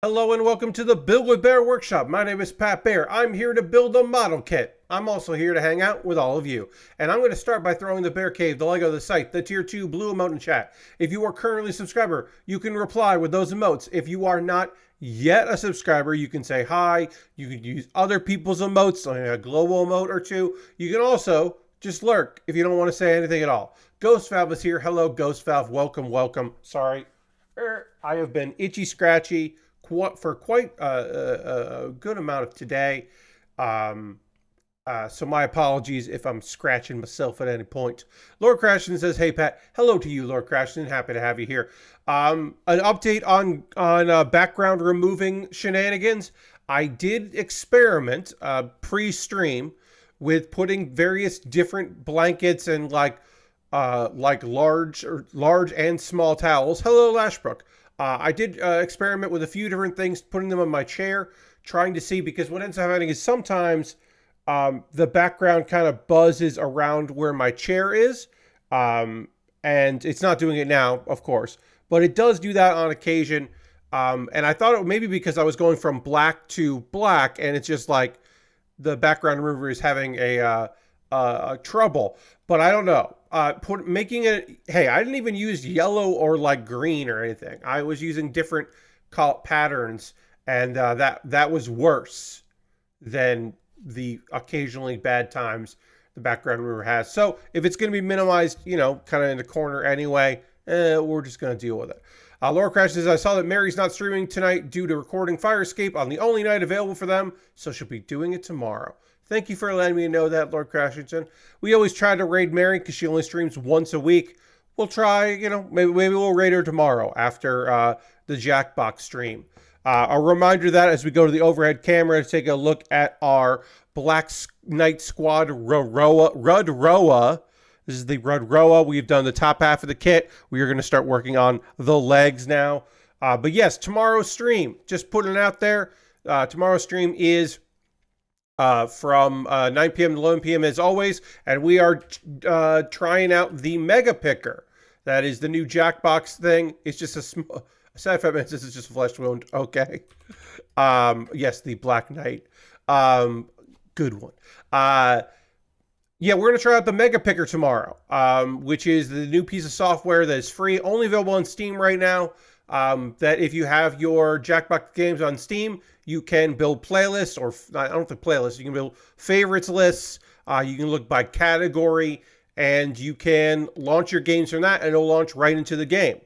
Hello and welcome to the Build with Bear workshop. My name is Pat Bear. I'm here to build a model kit. I'm also here to hang out with all of you. And I'm going to start by throwing the Bear Cave, the Lego, the site, the Tier 2 blue emote in chat. If you are currently a subscriber, you can reply with those emotes. If you are not yet a subscriber, you can say hi. You can use other people's emotes, like a global emote or two. You can also just lurk if you don't want to say anything at all. Ghost Valve is here. Hello, Ghost Valve. Welcome, welcome. Sorry. I have been itchy, scratchy for quite a good amount of today. So my apologies if I'm scratching myself at any point. Lord Crashton says, hey, Pat. Hello to you, Lord Crashton. Happy to have you here. An update on background removing shenanigans. I did experiment pre-stream with putting various different blankets and like large and small towels. Hello, Lashbrook. I did experiment with a few different things, putting them on my chair, trying to see, because what ends up happening is sometimes the background kind of buzzes around where my chair is, and it's not doing it now, of course, but it does do that on occasion. And I thought it maybe because I was going from black to black, and it's just like the background remover is having a trouble, but I don't know. Making it, hey, I didn't even use yellow or like green or anything. I was using different patterns, and that was worse than the occasionally bad times the background remover has. So if it's going to be minimized, you know, kind of in the corner anyway, we're just going to deal with it. Laura Crash says, I saw that Mary's not streaming tonight due to recording Fire Escape on the only night available for them, so she'll be doing it tomorrow. Thank you for letting me know that, Lord Crashington. We always try to raid Mary because she only streams once a week. We'll try, you know, maybe we'll raid her tomorrow after the Jackbox stream. A reminder that as we go to the overhead camera to take a look at our Black Knight Squad Rud-ro.A. This is the Rud-ro.A. We've done the top half of the kit. We are going to start working on the legs now. But yes, tomorrow's stream, just putting it out there. Tomorrow's stream is from 9 p.m. to 11 p.m. as always, and we are trying out the Mega Picker. That is the new Jackbox thing. It's just a small, 5 minutes. This is just a flesh wound. Okay. Yes, the Black Knight. Good one. Yeah, we're going to try out the Mega Picker tomorrow, which is the new piece of software that is free, only available on Steam right now. That if you have your Jackbox games on Steam, you can build playlists, or I don't think playlists, you can build favorites lists. You can look by category, and you can launch your games from that, and it'll launch right into the game.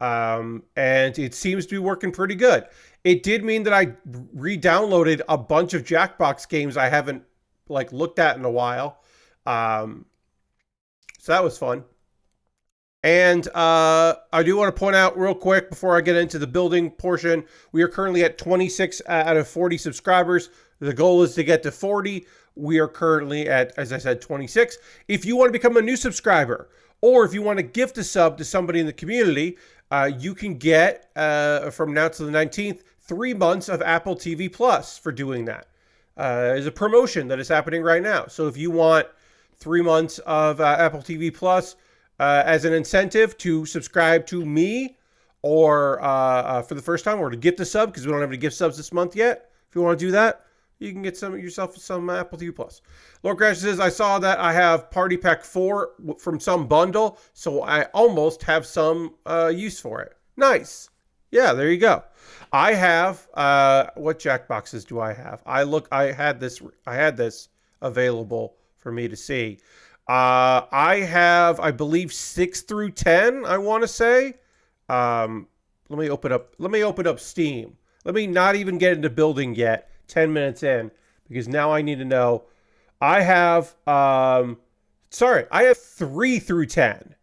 And it seems to be working pretty good. It did mean that I re-downloaded a bunch of Jackbox games I haven't like looked at in a while. So that was fun. And I do want to point out real quick before I get into the building portion, we are currently at 26 out of 40 subscribers. The goal is to get to 40. We are currently at, as I said, 26. If you want to become a new subscriber, or if you want to gift a sub to somebody in the community, you can get, from now to the 19th, 3 months of Apple TV Plus for doing that. There's a promotion that is happening right now. So if you want 3 months of Apple TV Plus, as an incentive to subscribe to me, or for the first time, or to gift a sub, because we don't have any gift subs this month yet. If you want to do that, you can get yourself some Apple TV Plus. Lord Crash says, I saw that I have Party Pack 4 from some bundle, so I almost have some use for it. Nice. Yeah, there you go. I have, what Jackboxes do I have? I had this available for me to see. I have, I believe, 6 through 10, I want to say. Let me open up Steam. Let me not even get into building yet, 10 minutes in, because now I need to know. I have, I have 3 through 10.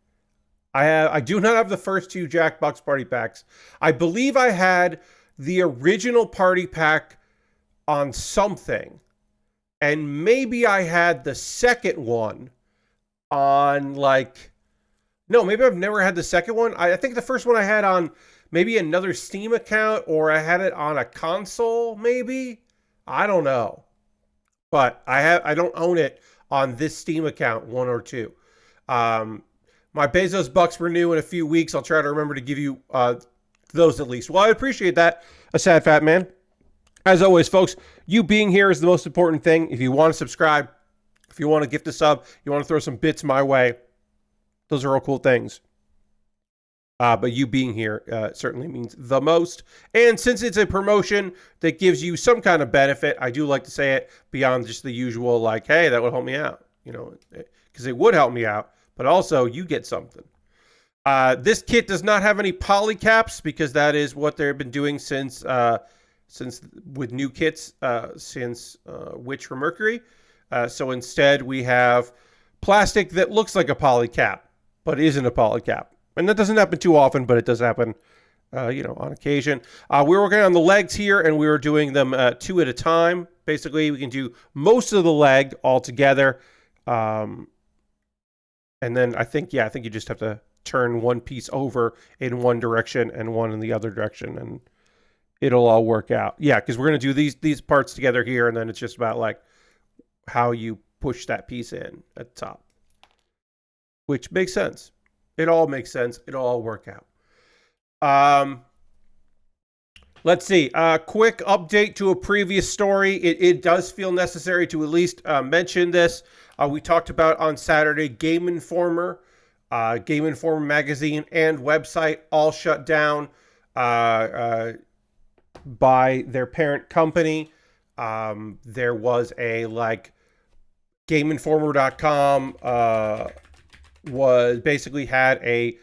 I do not have the first 2 Jackbox party packs. I believe I had the original party pack on something, and maybe I had the second one on no, maybe I've never had the second one. I think the first one I had on maybe another Steam account, or I had it on a console, maybe. I don't know. But I don't own it on this Steam account, 1 or 2. My Bezos Bucks renew in a few weeks. I'll try to remember to give you those at least. Well, I appreciate that, a sad fat man. As always, folks, you being here is the most important thing. If you want to subscribe, if you want to gift a sub, you want to throw some bits my way, those are all cool things. But you being here certainly means the most. And since it's a promotion that gives you some kind of benefit, I do like to say it beyond just the usual, like, hey, that would help me out. You know, because it would help me out, but also you get something. This kit does not have any poly caps because that is what they've been doing since with new kits since Witch for Mercury. So instead we have plastic that looks like a poly cap, but isn't a poly cap. And that doesn't happen too often, but it does happen, on occasion. We're working on the legs here, and we were doing them 2 at a time. Basically, we can do most of the leg all together. And then I think you just have to turn one piece over in one direction and one in the other direction, and it'll all work out. Yeah, because we're going to do these parts together here, and then it's just about, like, how you push that piece in at the top, which makes sense. It all makes sense. It'll all work out. Let's see. Quick update to a previous story. It does feel necessary to at least mention this. We talked about on Saturday, Game Informer magazine and website all shut down by their parent company. There was a, like, GameInformer.com was basically has a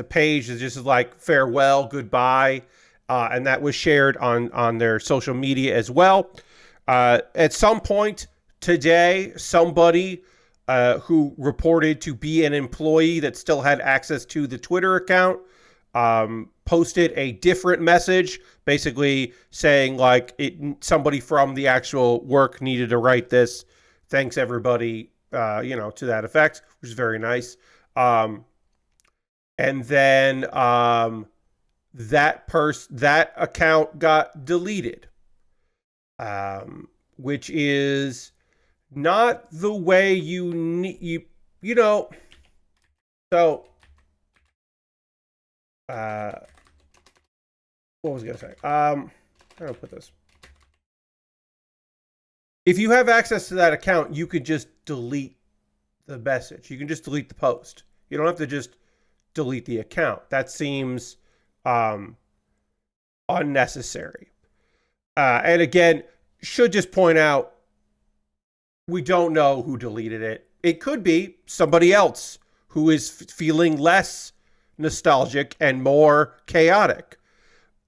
page that just is like farewell, goodbye, and that was shared on their social media as well. At some point today, somebody who reported to be an employee that still had access to the Twitter account posted a different message, basically saying, like, somebody from the actual work needed to write this. Thanks, everybody. To that effect, which is very nice. And then that account got deleted, which is not the way you need. So, what was I gonna say? How do I put this? If you have access to that account, you could just delete the message. You can just delete the post. You don't have to just delete the account. That seems unnecessary. And again, should just point out, we don't know who deleted it. It could be somebody else who is feeling less nostalgic and more chaotic.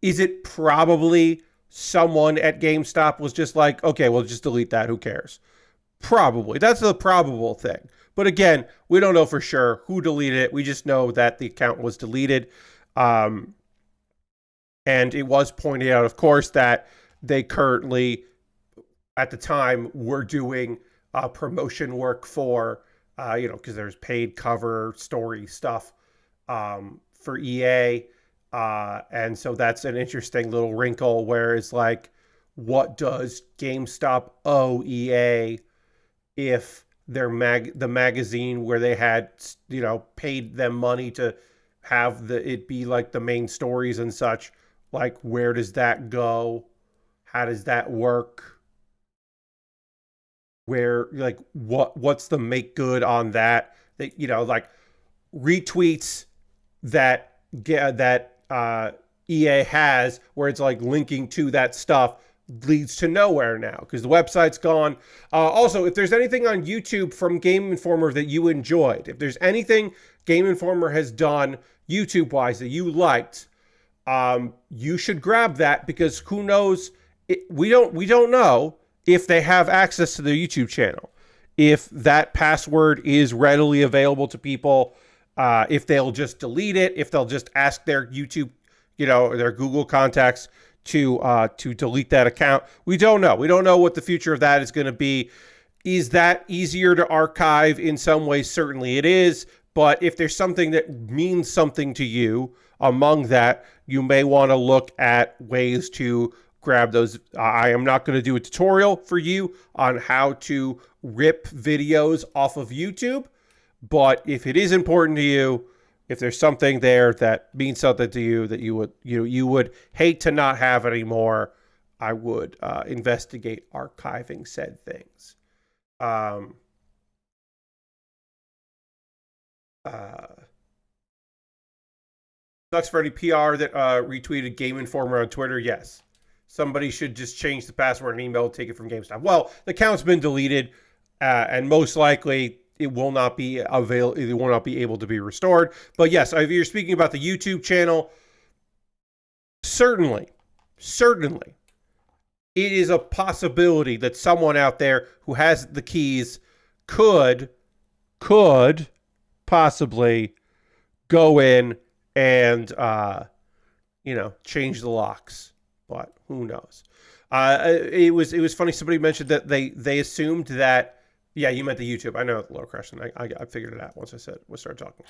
Is it probably someone at GameStop was just like, okay, we'll just delete that. Who cares? Probably. That's the probable thing. But again, we don't know for sure who deleted it. We just know that the account was deleted. And it was pointed out, of course, that they currently, at the time, were doing promotion work for, because there's paid cover story stuff for EA. And so that's an interesting little wrinkle where it's like, what does GameStop owe EA if their the magazine where they had, paid them money to have it be like the main stories and such, like, where does that go? How does that work? Where, like, what's the make good on that? That, like, retweets that EA has, where it's like linking to that stuff, leads to nowhere now because the website's gone. Also, if there's anything on YouTube from Game Informer that you enjoyed, if there's anything Game Informer has done YouTube-wise that you liked, you should grab that, because who knows? We don't know if they have access to their YouTube channel, if that password is readily available to people. If they'll just delete it, if they'll just ask their YouTube, their Google contacts to delete that account. We don't know. We don't know what the future of that is going to be. Is that easier to archive? In some ways, certainly it is. But if there's something that means something to you among that, you may want to look at ways to grab those. I am not going to do a tutorial for you on how to rip videos off of YouTube. But if it is important to you, if there's something there that means something to you that you would hate to not have anymore, I would investigate archiving said things. Um, Sucks for any PR that retweeted Game Informer on Twitter. Yes, somebody should just change the password and email, take it from GameStop. Well, the account's been deleted, and most likely it will not be available. It will not be able to be restored. But yes, if you're speaking about the YouTube channel, certainly, it is a possibility that someone out there who has the keys could possibly go in and change the locks, but who knows? It was funny. Somebody mentioned that they assumed that. Yeah, you meant the YouTube. I know the low question. I figured it out once we started talking.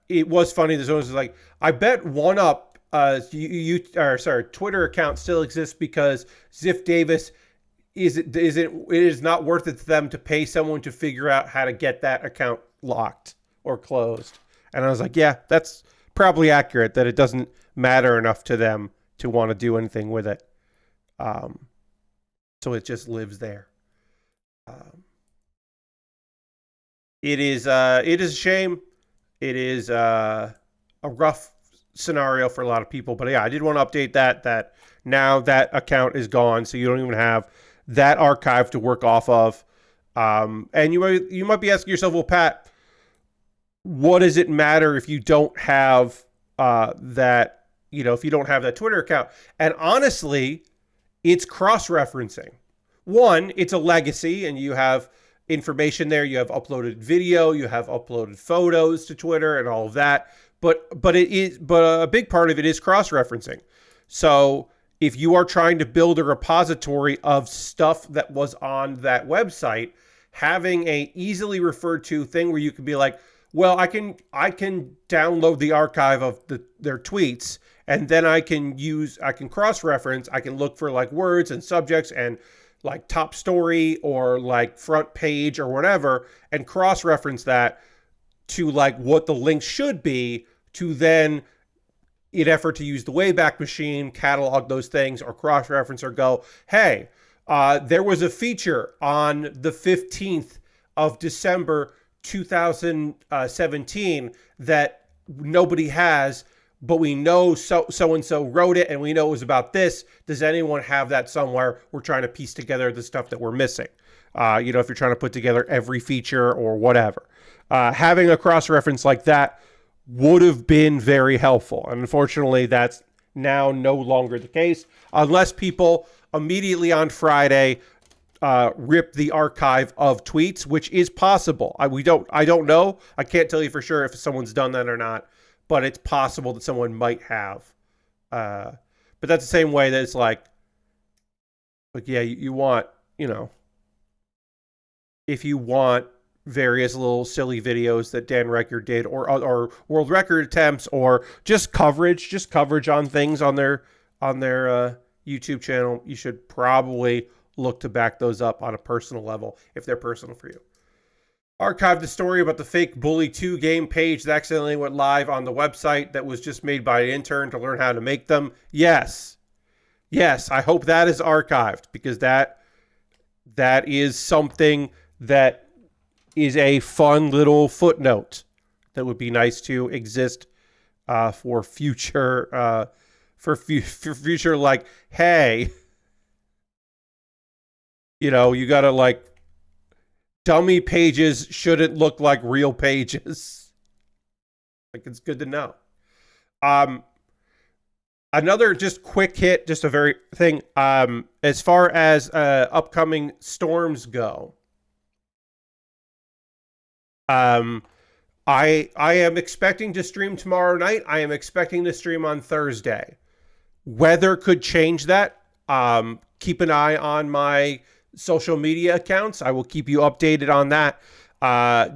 It was funny. There's always like, I bet OneUp Twitter account still exists because Ziff Davis it is not worth it to them to pay someone to figure out how to get that account locked or closed. And I was like, yeah, that's probably accurate, that it doesn't matter enough to them to want to do anything with it. So it just lives there. It is a shame. It is a rough scenario for a lot of people. But yeah, I did want to update that now that account is gone, so you don't even have that archive to work off of. And you might be asking yourself, well, Pat, what does it matter if you don't have that, if you don't have that Twitter account? And honestly, it's cross-referencing. One, it's a legacy, and you have information there. You have uploaded video, you have uploaded photos to Twitter and all of that. But a big part of it is cross-referencing. So if you are trying to build a repository of stuff that was on that website, having a easily referred to thing where you can be like, well, I can download the archive of their tweets, and then I can cross-reference. I can look for like words and subjects and like top story or like front page or whatever, and cross-reference that to like what the link should be, to then, in effort to use the Wayback Machine, catalog those things or cross-reference or go, hey, there was a feature on the 15th of December 2017 that nobody has, but we know so-and-so wrote it, and we know it was about this. Does anyone have that somewhere? We're trying to piece together the stuff that we're missing. If you're trying to put together every feature or whatever. Having a cross-reference like that would have been very helpful. And unfortunately, that's now no longer the case, unless people immediately on Friday rip the archive of tweets, which is possible. I don't know. I can't tell you for sure if someone's done that or not, but it's possible that someone might have. But that's the same way that it's like yeah, you want, if you want various little silly videos that Dan Riker did, or world record attempts, or just coverage on things on their YouTube channel, you should probably look to back those up on a personal level if they're personal for you. Archived the story about the fake Bully 2 game page that accidentally went live on the website that was just made by an intern to learn how to make them. Yes, I hope that is archived, because that is something that is a fun little footnote that would be nice to exist for future future, like, hey, you gotta, like, dummy pages shouldn't look like real pages. Like, it's good to know. Another just quick hit, just a very thing, as far as upcoming storms go. I am expecting to stream tomorrow night. I am expecting to stream on Thursday. Weather could change that. Keep an eye on my social media accounts. I will keep you updated on that. I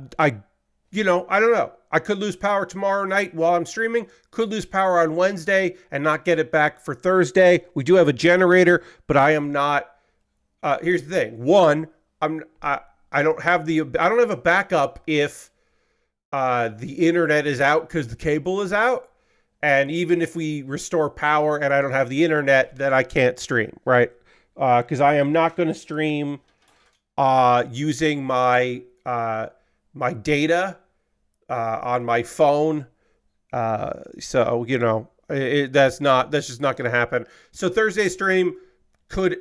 don't know. I could lose power tomorrow night while I'm streaming. Could lose power on Wednesday and not get it back for Thursday. We do have a generator, but I am not. Here's the thing. One, I don't have a backup if the internet is out because the cable is out. And even if we restore power and I don't have the internet, then I can't stream, right? Because I am not going to stream using my data on my phone. So that's just not going to happen. So Thursday stream could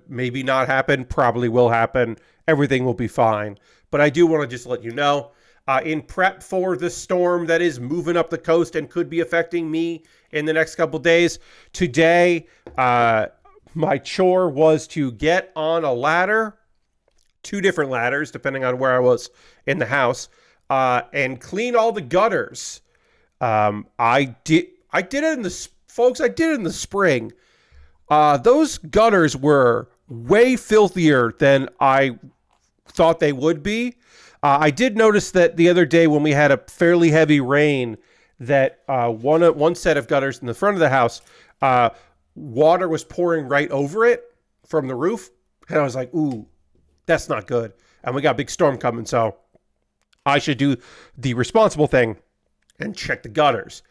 maybe not happen. Probably will happen. Everything will be fine. But I do want to just let you know, in prep for the storm that is moving up the coast and could be affecting me in the next couple days. Today, my chore was to get on a ladder, 2 different ladders, depending on where I was in the house, and clean all the gutters. I did it in the spring. Those gutters were way filthier than I thought they would be. I did notice that the other day when we had a fairly heavy rain, that one set of gutters in the front of the house, water was pouring right over it from the roof. And I was like, ooh, that's not good. And we got a big storm coming, so I should do the responsible thing and check the gutters.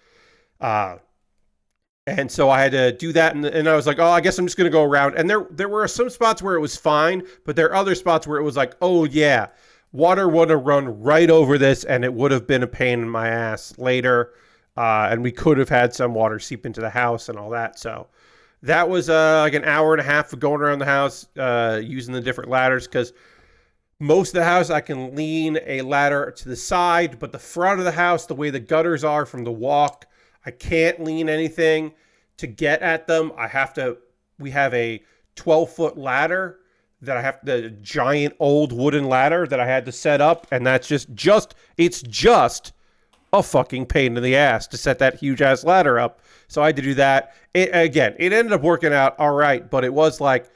And so I had to do that, and I was like, oh, I guess I'm just going to go around. And there were some spots where it was fine, but there are other spots where it was like, oh, yeah, water would have run right over this, and it would have been a pain in my ass later. And we could have had some water seep into the house and all that. So that was like an hour and a half of going around the house using the different ladders, because most of the house I can lean a ladder to the side, but the front of the house, the way the gutters are from the walk, I can't lean anything to get at them. We have a 12-foot ladder the giant old wooden ladder that I had to set up, and that's it's just a fucking pain in the ass to set that huge ass ladder up. So I had to do that. It ended up working out all right, but it was like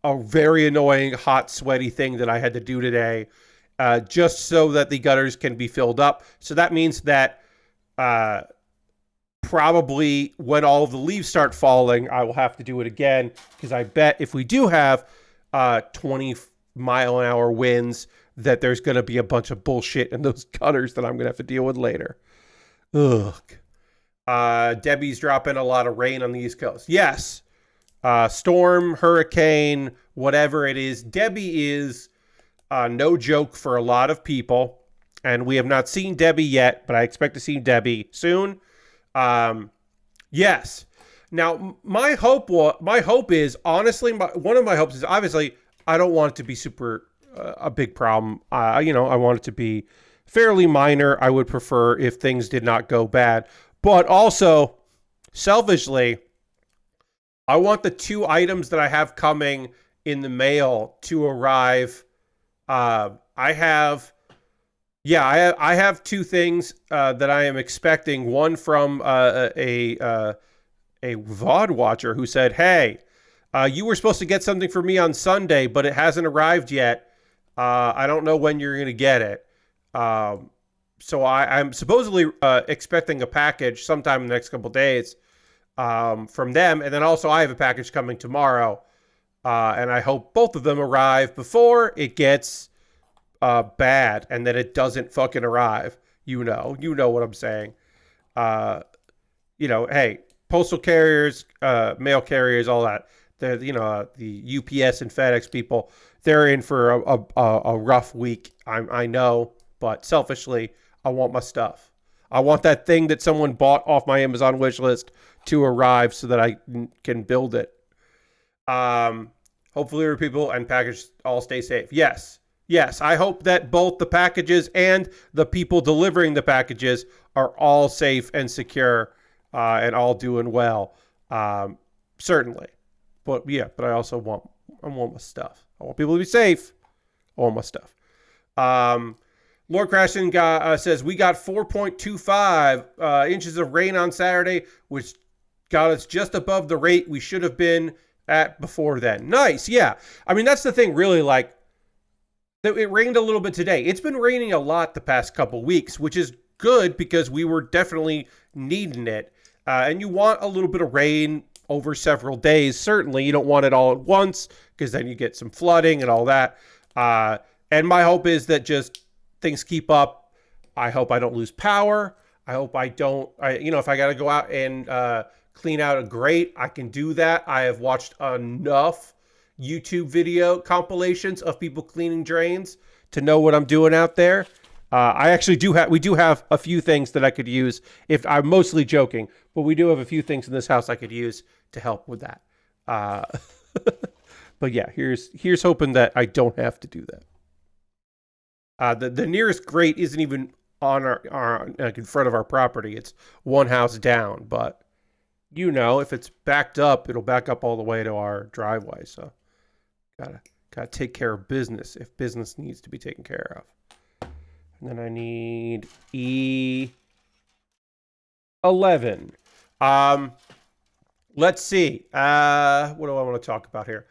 a very annoying, hot, sweaty thing that I had to do today, just so that the gutters can be filled up. So that means that probably when all of the leaves start falling, I will have to do it again, because I bet if we do have 20-mile-an-hour winds, that there's going to be a bunch of bullshit in those gutters that I'm going to have to deal with later. Ugh. Debbie's dropping a lot of rain on the East Coast. Yes. Storm, hurricane, whatever it is. Debbie is no joke for a lot of people, and we have not seen Debbie yet, but I expect to see Debbie soon. Yes. Now, my hope is, honestly, one of my hopes is, obviously, I don't want it to be super a big problem. I want it to be fairly minor. I would prefer if things did not go bad. But also, selfishly, I want the 2 items that I have coming in the mail to arrive. I have 2 things that I am expecting. One from a VOD watcher who said, hey, you were supposed to get something for me on Sunday, but it hasn't arrived yet. I don't know when you're going to get it. So I'm supposedly expecting a package sometime in the next couple days from them. And then also I have a package coming tomorrow. And I hope both of them arrive before it gets bad, and that it doesn't fucking arrive. You know what I'm saying. Hey, postal carriers, mail carriers, all that. The UPS and FedEx people, they're in for a rough week. I know, but selfishly, I want my stuff. I want that thing that someone bought off my Amazon wish list to arrive so that I can build it. Hopefully, our people and package all stay safe. Yes, I hope that both the packages and the people delivering the packages are all safe and secure and all doing well. Certainly. But I also want my stuff. I want people to be safe. I want my stuff. Lord Crashton says, we got 4.25 inches of rain on Saturday, which got us just above the rate we should have been at before then. Nice, yeah. I mean, that's the thing, really, like, it rained a little bit today. It's been raining a lot the past couple weeks, which is good because we were definitely needing it. And you want a little bit of rain over several days. Certainly, you don't want it all at once, because then you get some flooding and all that. And my hope is that just things keep up. I hope I don't lose power. I hope I don't, if I got to go out and clean out a grate, I can do that. I have watched enough YouTube video compilations of people cleaning drains to know what I'm doing out there. I actually we do have a few things that I could use. If I'm mostly joking, but we do have a few things in this house I could use to help with that. But yeah, here's hoping that I don't have to do that. The nearest grate isn't even on our in front of our property. It's one house down, but if it's backed up, it'll back up all the way to our driveway. So gotta take care of business if business needs to be taken care of. And then I need E11. Let's see. What do I want to talk about here?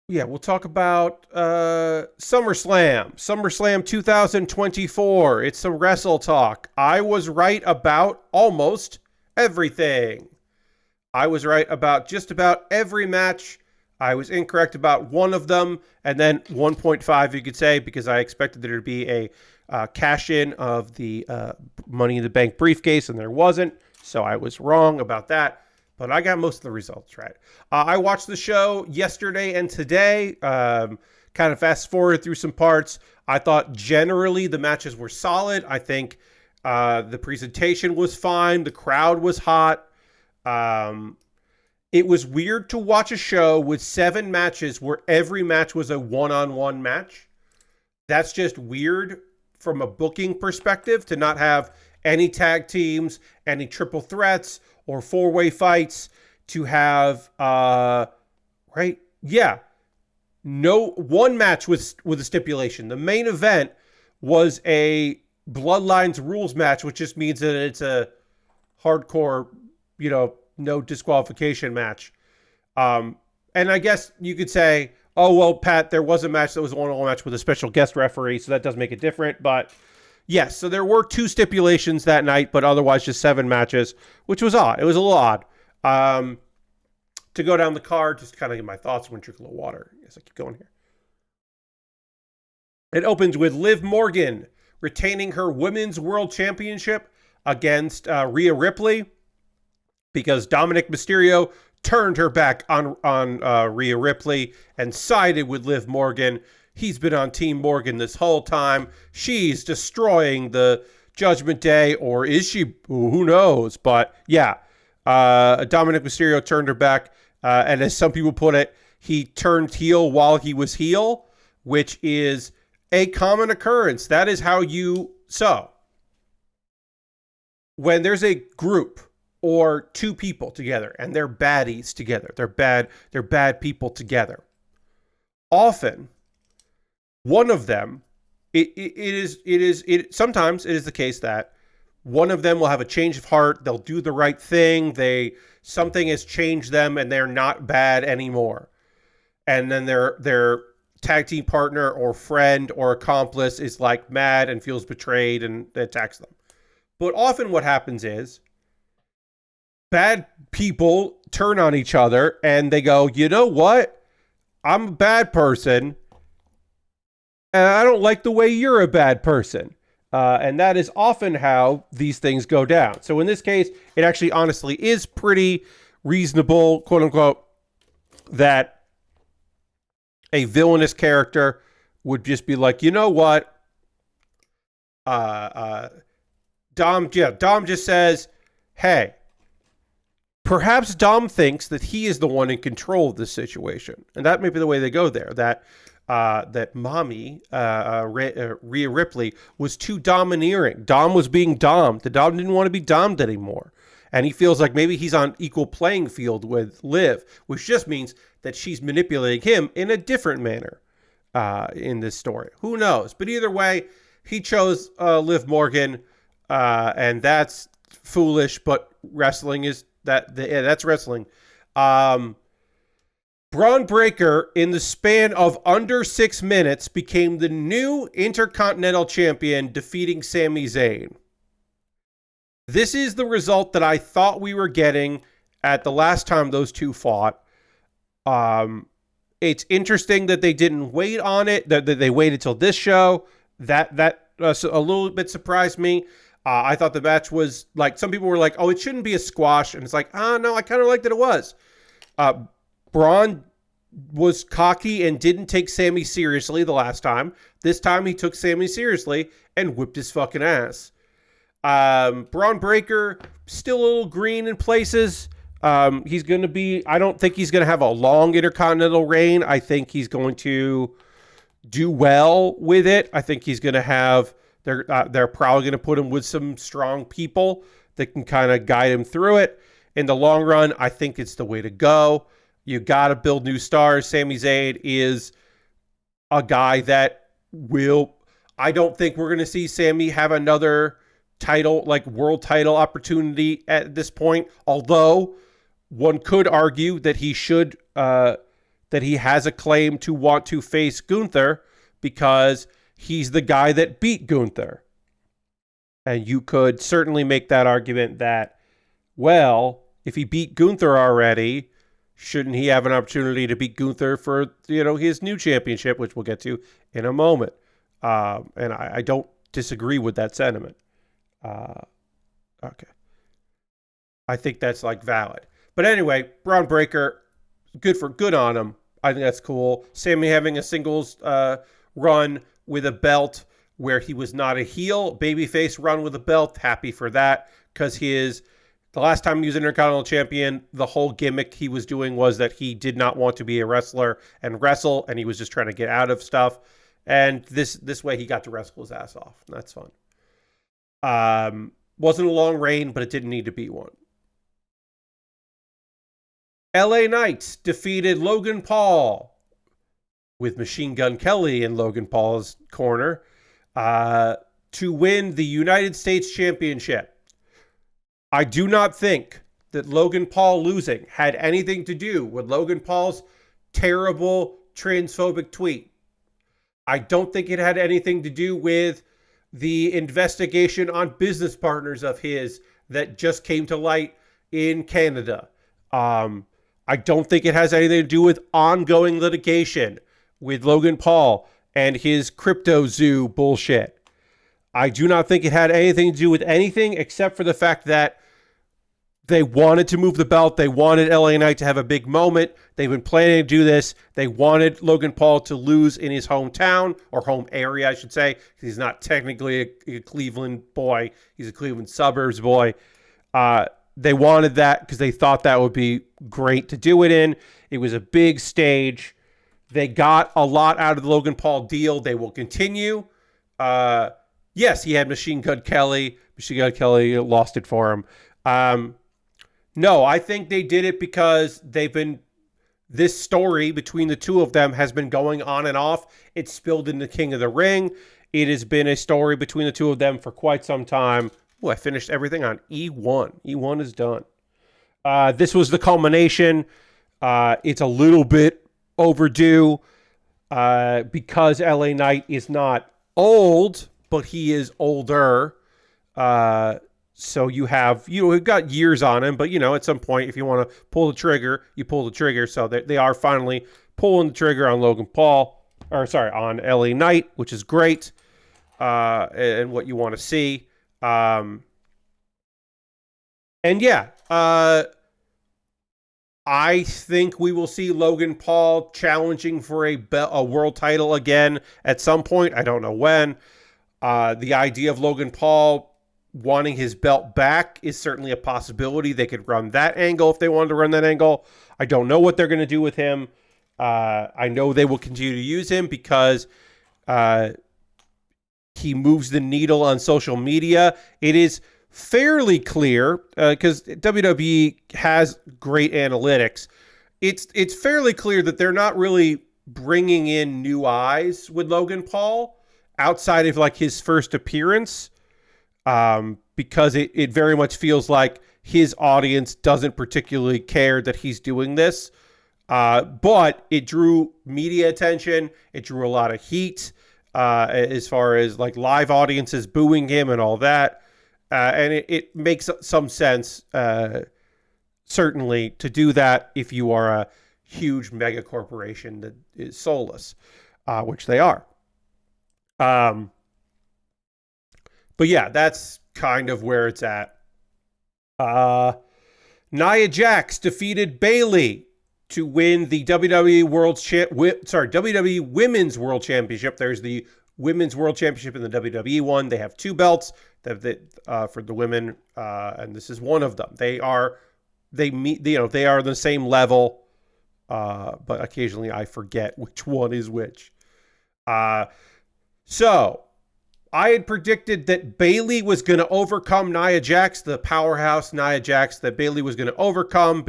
Yeah, we'll talk about SummerSlam. SummerSlam 2024. It's some wrestle talk. I was right about almost everything. I was right about just about every match. I was incorrect about one of them, and then 1.5 you could say, because I expected there to be a cash-in of the Money in the Bank briefcase, and there wasn't, so I was wrong about that, but I got most of the results right. I watched the show yesterday and today, kind of fast-forwarded through some parts. I thought generally the matches were solid. I think the presentation was fine. The crowd was hot. It was weird to watch a show with 7 matches where every match was a one-on-one match. That's just weird from a booking perspective, to not have any tag teams, any triple threats, or 4-way fights, to have, right? Yeah. No, one match with a stipulation. The main event was a Bloodlines rules match, which just means that it's a hardcore, no disqualification match. And I guess you could say, oh, well, Pat, there was a match that was a one-on-one match with a special guest referee, so that does make it different. But yes, so there were 2 stipulations that night, but otherwise just 7 matches, which was odd. It was a little odd. To go down the card, just kind of get my thoughts when I drink a little water. Yes, I keep going here. It opens with Liv Morgan retaining her Women's World Championship against Rhea Ripley, because Dominic Mysterio turned her back on Rhea Ripley and sided with Liv Morgan. He's been on Team Morgan this whole time. She's destroying the Judgment Day, or is she? Who knows? But yeah, Dominic Mysterio turned her back, and as some people put it, he turned heel while he was heel, which is a common occurrence. That is how so when there's a group or 2 people together and they're baddies together, they're bad people together, often one of them, sometimes it is the case that one of them will have a change of heart. They'll do the right thing. Something has changed them and they're not bad anymore. And then their tag team partner or friend or accomplice is like mad and feels betrayed and attacks them. But often what happens is bad people turn on each other and they go, you know what? I'm a bad person and I don't like the way you're a bad person. And that is often how these things go down. So in this case, it actually honestly is pretty reasonable, quote unquote, that a villainous character would just be like, you know what? Dom just says, hey, perhaps Dom thinks that he is the one in control of this situation. And that may be the way they go there. That mommy, Rhea Ripley, was too domineering. Dom was being domed. The Dom didn't want to be domed anymore. And he feels like maybe he's on equal playing field with Liv, which just means that she's manipulating him in a different manner in this story. Who knows? But either way, he chose Liv Morgan, and that's foolish, but wrestling is that's wrestling. Braun Breaker, in the span of under 6 minutes, became the new Intercontinental Champion, defeating Sami Zayn. This is the result that I thought we were getting at the last time those two fought. It's interesting that they didn't wait on it, that they waited till this show. That a little bit surprised me. I thought the match was like, some people were like, oh, it shouldn't be a squash. And it's like, no, I kind of liked that it was. Braun was cocky and didn't take Sammy seriously the last time. This time he took Sammy seriously and whipped his fucking ass. Braun Breaker, still a little green in places. He's going to be, I don't think he's going to have a long Intercontinental reign. I think he's going to do well with it. I think he's going to have, they're probably going to put him with some strong people that can kind of guide him through it. In the long run, I think it's the way to go. You got to build new stars. Sami Zayn is a guy that will, I don't think we're going to see Sami have another title, like world title opportunity at this point. Although one could argue that he should, that he has a claim to want to face Gunther because he's the guy that beat Gunther. And you could certainly make that argument that, well, if he beat Gunther already, shouldn't he have an opportunity to beat Gunther for, his new championship, which we'll get to in a moment. And I don't disagree with that sentiment. Okay. I think that's like valid. But anyway, Braun Breaker, good on him. I think that's cool. Sammy having a singles run with a belt where he was not a heel, babyface run with a belt. Happy for that, because the last time he was Intercontinental Champion, the whole gimmick he was doing was that he did not want to be a wrestler and wrestle, and he was just trying to get out of stuff. And this way he got to wrestle his ass off. That's fun. Wasn't a long reign, but it didn't need to be one. LA Knight defeated Logan Paul with Machine Gun Kelly in Logan Paul's corner to win the United States Championship. I do not think that Logan Paul losing had anything to do with Logan Paul's terrible transphobic tweet. I don't think it had anything to do with the investigation on business partners of his that just came to light in Canada. I don't think it has anything to do with ongoing litigation with Logan Paul and his crypto zoo bullshit. I do not think it had anything to do with anything except for the fact that they wanted to move the belt. They wanted LA Knight to have a big moment. They've been planning to do this. They wanted Logan Paul to lose in his hometown, or home area, I should say. He's not technically a Cleveland boy. He's a Cleveland suburbs boy. They wanted that because they thought that would be great to do it in. It was a big stage. They got a lot out of the Logan Paul deal. They will continue. Yes, he had Machine Gun Kelly. Machine Gun Kelly lost it for him. No, I think they did it because this story between the two of them has been going on and off. It spilled into King of the Ring. It has been a story between the two of them for quite some time. Oh, I finished everything on E1. E1 is done. This was the culmination. It's a little bit overdue because LA Knight is not old, but he is older. So we've got years on him, but at some point, if you want to pull the trigger, you pull the trigger. So they are finally pulling the trigger on on LA Knight, which is great, and what you want to see. I think we will see Logan Paul challenging for a world title again at some point. I don't know when. The idea of Logan Paul wanting his belt back is certainly a possibility. They could run that angle if they wanted to run that angle. I don't know what they're going to do with him. I know they will continue to use him because he moves the needle on social media. It is fairly clear because WWE has great analytics. It's fairly clear that they're not really bringing in new eyes with Logan Paul outside of like his first appearance. Because it very much feels like his audience doesn't particularly care that he's doing this. But it drew media attention. It drew a lot of heat as far as like live audiences booing him and all that. And it makes some sense, certainly, to do that if you are a huge mega corporation that is soulless, which they are. But yeah, that's kind of where it's at. Nia Jax defeated Bayley to win the WWE Women's World Championship. There's the Women's World Championship in the WWE one. They have 2 belts for the women, and this is one of them. They are the same level, but occasionally I forget which one is which. So I had predicted that Bayley was going to overcome Nia Jax, the powerhouse Nia Jax, that Bayley was going to overcome,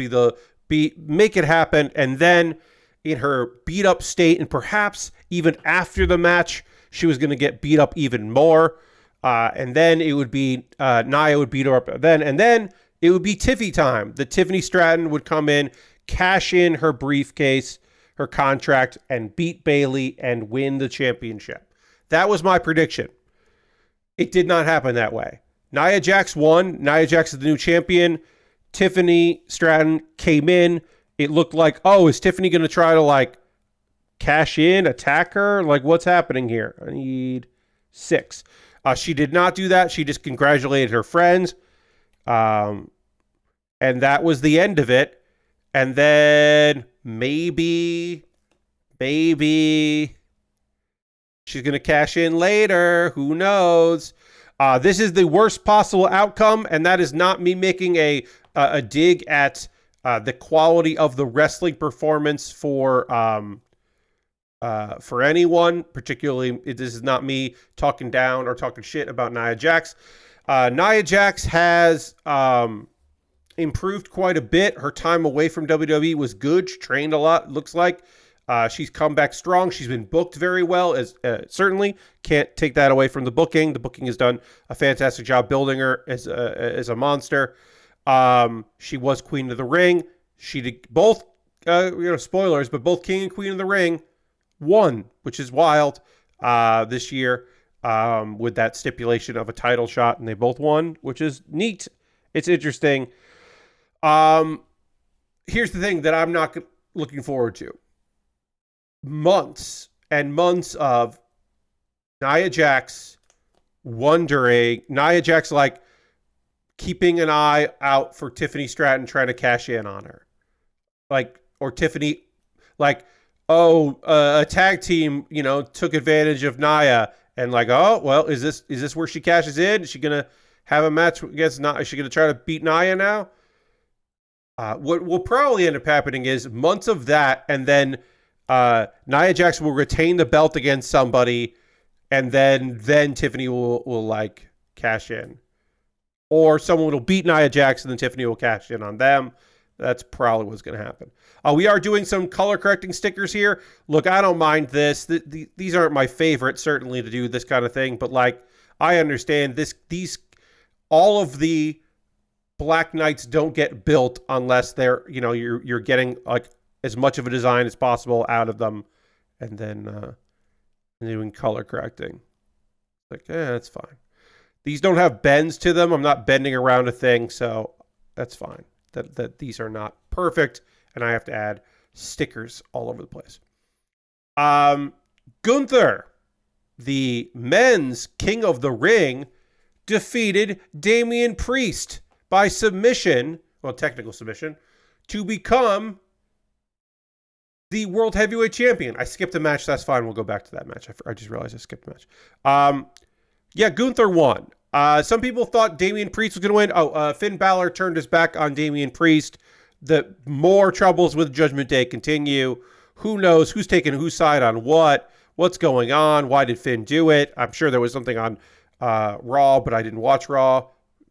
make it happen, and then in her beat up state, and perhaps even after the match, she was going to get beat up even more, and then it would be Nia would beat her up then, and then it would be Tiffy time. The Tiffany Stratton would come in, cash in her briefcase, her contract, and beat Bayley and win the championship. That was my prediction. It did not happen that way. Nia Jax won. Nia Jax is the new champion. Tiffany Stratton came in. It looked like, oh, is Tiffany going to try to cash in, attack her? What's happening here? I need 6. She did not do that. She just congratulated her friends. And that was the end of it. And then maybe she's going to cash in later. Who knows? This is the worst possible outcome, and that is not me making a dig at the quality of the wrestling performance for anyone. Particularly, this is not me talking down or talking shit about Nia Jax. Nia Jax has improved quite a bit. Her time away from WWE was good. She trained a lot, looks like. She's come back strong. She's been booked very well. As certainly can't take that away from the booking. The booking has done a fantastic job building her as a monster. She was Queen of the Ring. She did both. Spoilers, but both King and Queen of the Ring won, which is wild. This year, with that stipulation of a title shot, and they both won, which is neat. It's interesting. Here's the thing that I'm not looking forward to. Months and months of Nia Jax wondering, Nia Jax keeping an eye out for Tiffany Stratton trying to cash in on her. Or Tiffany, a tag team, took advantage of Nia and is this where she cashes in? Is she going to have a match against Nia? Is she going to try to beat Nia now? What will probably end up happening is months of that, and then Nia Jax will retain the belt against somebody, and then Tiffany will cash in, or someone will beat Nia Jax and then Tiffany will cash in on them. That's probably what's going to happen. We are doing some color correcting stickers here. Look, I don't mind this. These aren't my favorite, certainly, to do this kind of thing, but I understand these all of the Black Knights don't get built unless they're you're getting as much of a design as possible out of them, and then doing color correcting. That's fine. These don't have bends to them. I'm not bending around a thing, so that's fine. That these are not perfect, and I have to add stickers all over the place. Gunther, the men's King of the Ring, defeated Damian Priest by submission, technical submission, to become the World Heavyweight Champion. I skipped a match. That's fine. We'll go back to that match. I just realized I skipped a match. Gunther won. Some people thought Damian Priest was going to win. Finn Balor turned his back on Damian Priest. The more troubles with Judgment Day continue. Who knows who's taking whose side on what? What's going on? Why did Finn do it? I'm sure there was something on Raw, but I didn't watch Raw.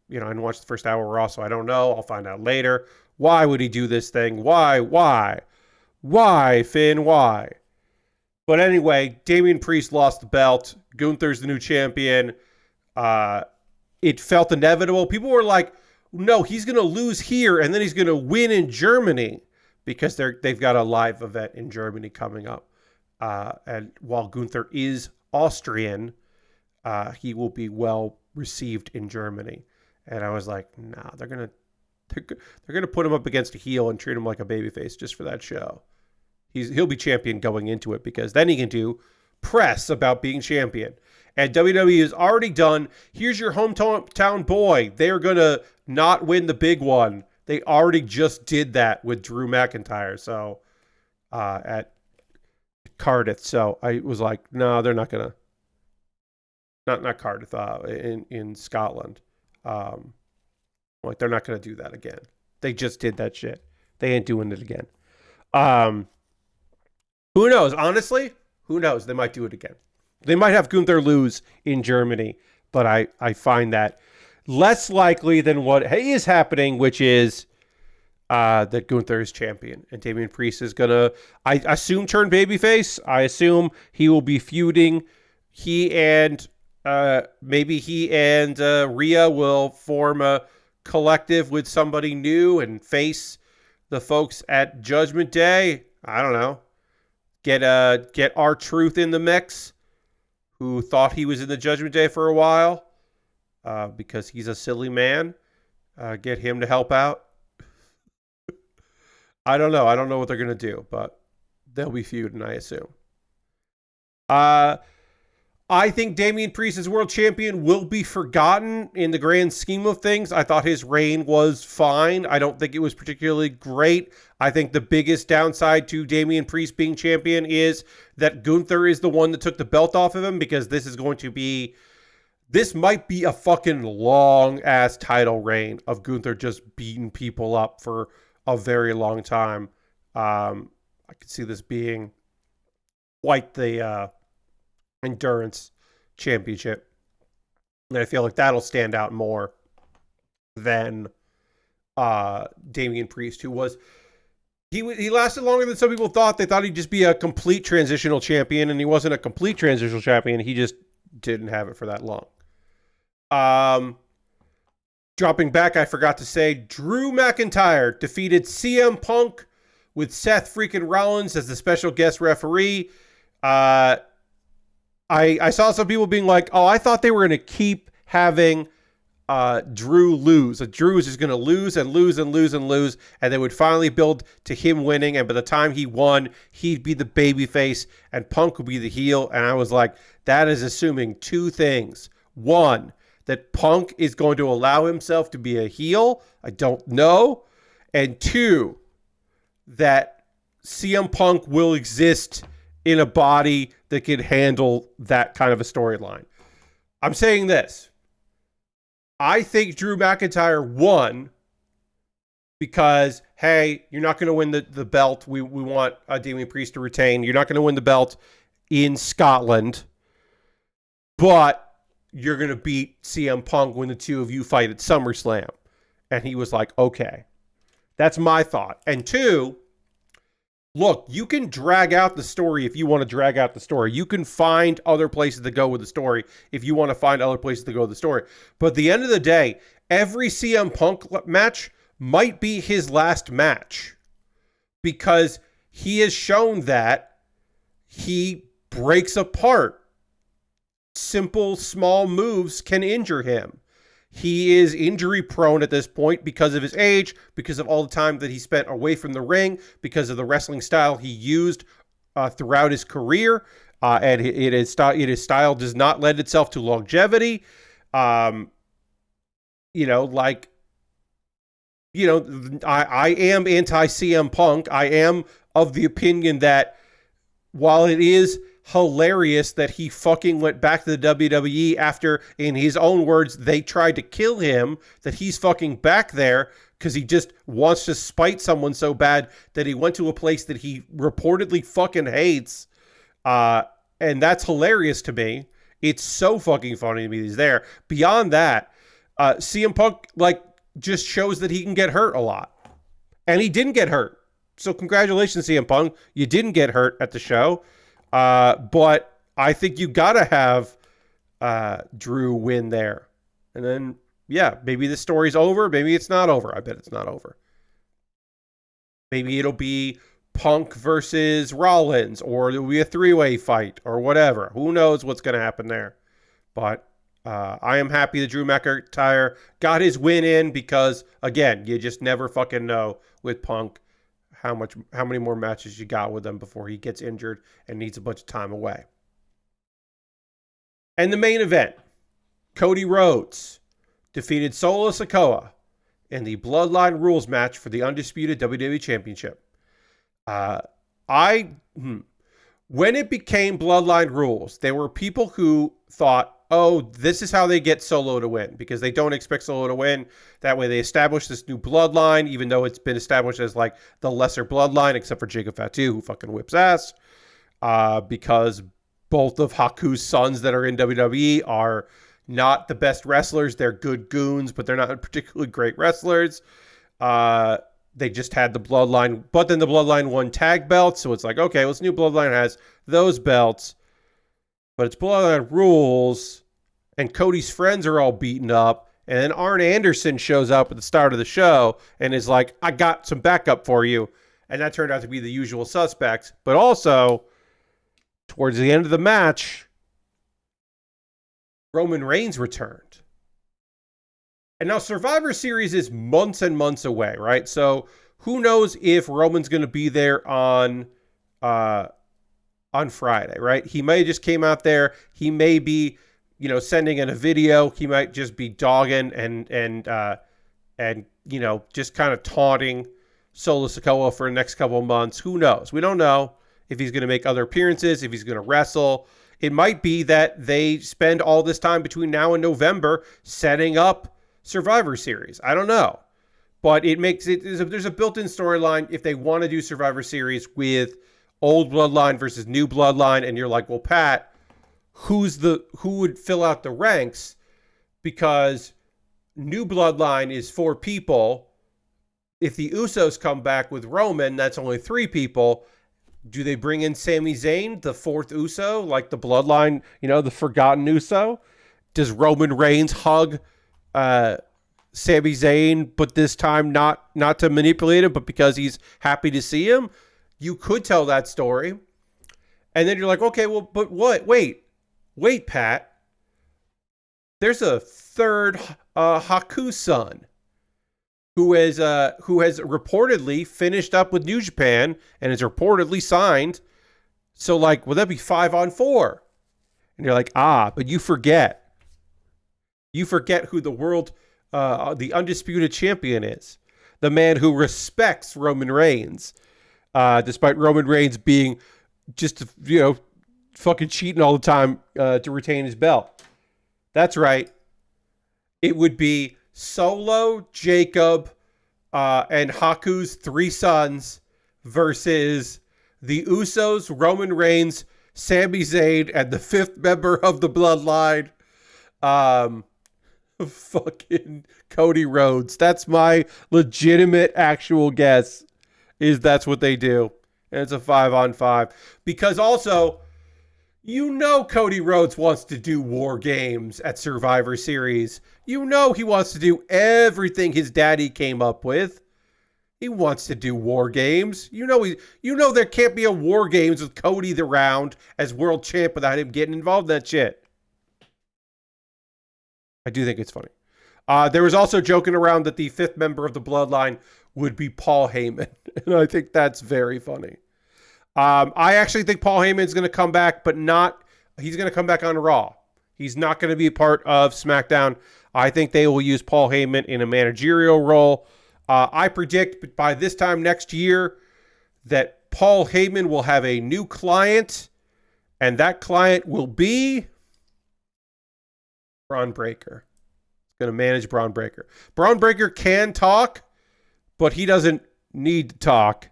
I didn't watch the first hour of Raw, so I don't know. I'll find out later. Why would he do this thing? Why, Finn? Why? But anyway, Damian Priest lost the belt. Gunther's the new champion. It felt inevitable. People were like, no, he's going to lose here, and then he's going to win in Germany, because they've got a live event in Germany coming up. And while Gunther is Austrian, he will be well received in Germany. And I was like, nah, they're gonna put him up against a heel and treat him like a babyface just for that show. He'll be champion going into it because then he can do press about being champion. And WWE has already done, here's your hometown boy. They are going to not win the big one. They already just did that with Drew McIntyre. So at Cardiff. So I was like, no, they're not going to. Not Cardiff, in Scotland. Like, they're not going to do that again. They just did that shit. They ain't doing it again. Who knows? Honestly, who knows? They might do it again. They might have Gunther lose in Germany, but I find that less likely than what is happening, which is that Gunther is champion and Damian Priest is gonna, I assume, turn babyface. I assume he will be feuding. Maybe he and Rhea will form a collective with somebody new and face the folks at Judgment Day. I don't know. Get R-Truth in the mix, who thought he was in the Judgment Day for a while because he's a silly man. Get him to help out. I don't know. I don't know what they're going to do, but they'll be feuding, I assume. I think Damian Priest as world champion will be forgotten in the grand scheme of things. I thought his reign was fine. I don't think it was particularly great. I think the biggest downside to Damian Priest being champion is that Gunther is the one that took the belt off of him, because this might be a fucking long ass title reign of Gunther just beating people up for a very long time. I could see this being quite the endurance championship, and I feel like that'll stand out more than Damian Priest, who was he lasted longer than some people thought. They thought he'd just be a complete transitional champion, and he wasn't a complete transitional champion. He just didn't have it for that long. Dropping back, I forgot to say, Drew McIntyre defeated CM Punk with Seth freaking Rollins as the special guest referee. I saw some people being like, oh, I thought they were going to keep having Drew lose. Drew was just going to lose and lose and lose and lose, and they would finally build to him winning, and by the time he won, he'd be the babyface, and Punk would be the heel. And I was like, that is assuming two things. One, that Punk is going to allow himself to be a heel. I don't know. And two, that CM Punk will exist in a body that can handle that kind of a storyline. I'm saying this. I think Drew McIntyre won because, hey, you're not going to win the belt. We want Damian Priest to retain. You're not going to win the belt in Scotland, but you're going to beat CM Punk when the two of you fight at SummerSlam. And he was like, okay. That's my thought. And two, look, you can drag out the story if you want to drag out the story. You can find other places to go with the story if you want to find other places to go with the story. But at the end of the day, every CM Punk match might be his last match, because he has shown that he breaks apart. Simple, small moves can injure him. He is injury prone at this point because of his age, because of all the time that he spent away from the ring, because of the wrestling style he used throughout his career. And his style does not lend itself to longevity. I am anti-CM Punk. I am of the opinion that while it is hilarious that he fucking went back to the WWE after, in his own words, they tried to kill him, that he's fucking back there because he just wants to spite someone so bad that he went to a place that he reportedly fucking hates. And that's hilarious to me. It's so fucking funny to me that he's there. Beyond that, CM Punk just shows that he can get hurt a lot. And he didn't get hurt. So congratulations, CM Punk. You didn't get hurt at the show. But I think you gotta have Drew win there. And then, yeah, maybe the story's over. Maybe it's not over. I bet it's not over. Maybe it'll be Punk versus Rollins, or there'll be a three-way fight, or whatever. Who knows what's going to happen there. But I am happy that Drew McIntyre got his win in, because, again, you just never fucking know with Punk how many more matches you got with him before he gets injured and needs a bunch of time away. And the main event, Cody Rhodes defeated Solo Sikoa in the Bloodline Rules match for the undisputed WWE Championship. When it became Bloodline Rules, there were people who thought, oh, this is how they get Solo to win, because they don't expect Solo to win. That way they establish this new bloodline, even though it's been established as like the lesser bloodline, except for Jacob Fatu, who fucking whips ass, because both of Haku's sons that are in WWE are not the best wrestlers. They're good goons, but they're not particularly great wrestlers. They just had the Bloodline, but then the Bloodline won tag belts, so it's like, okay, well, this new Bloodline has those belts, but it's Bloodline Rules, and Cody's friends are all beaten up, and then Arn Anderson shows up at the start of the show and is like, I got some backup for you, and that turned out to be the usual suspects, but also, towards the end of the match, Roman Reigns returned. And now Survivor Series is months and months away, right? So who knows if Roman's going to be there on Friday, right? He may just came out there. He may be, sending in a video. He might just be dogging and just kind of taunting Solo Sikoa for the next couple of months. Who knows? We don't know if he's going to make other appearances, if he's going to wrestle. It might be that they spend all this time between now and November setting up Survivor Series. I don't know. But there's a built-in storyline if they want to do Survivor Series with old bloodline versus new bloodline, and you're like, well, Pat, who would fill out the ranks? Because new bloodline is 4 people. If the Usos come back with Roman, that's only 3 people. Do they bring in Sami Zayn, the 4th Uso, like the bloodline, the forgotten Uso? Does Roman Reigns hug Sami Zayn, but this time not to manipulate him, but because he's happy to see him? You could tell that story. And then you're like, okay, well, but what? Wait, Pat. There's a 3rd Haku son who has reportedly finished up with New Japan and is reportedly signed. So, like, would that be 5-on-4? And you're like, but you forget. You forget who the undisputed champion is. The man who respects Roman Reigns, despite Roman Reigns being just, fucking cheating all the time to retain his belt. That's right. It would be Solo, Jacob, and Haku's 3 sons versus the Usos, Roman Reigns, Sami Zayn, and the 5th member of the bloodline, fucking Cody Rhodes. That's my legitimate actual guess, is that's what they do. And it's a 5-on-5. Because also, Cody Rhodes wants to do War Games at Survivor Series. He wants to do everything his daddy came up with. He wants to do War Games. There can't be a War Games with Cody around as world champ without him getting involved in that shit. I do think it's funny. There was also joking around that the 5th member of the bloodline would be Paul Heyman. And I think that's very funny. I actually think Paul Heyman's going to come back, but he's going to come back on Raw. He's not going to be a part of SmackDown. I think they will use Paul Heyman in a managerial role. I predict by this time next year that Paul Heyman will have a new client, and that client will be Braun Breaker. He's going to manage Braun Breaker. Braun Breaker can talk, but he doesn't need to talk.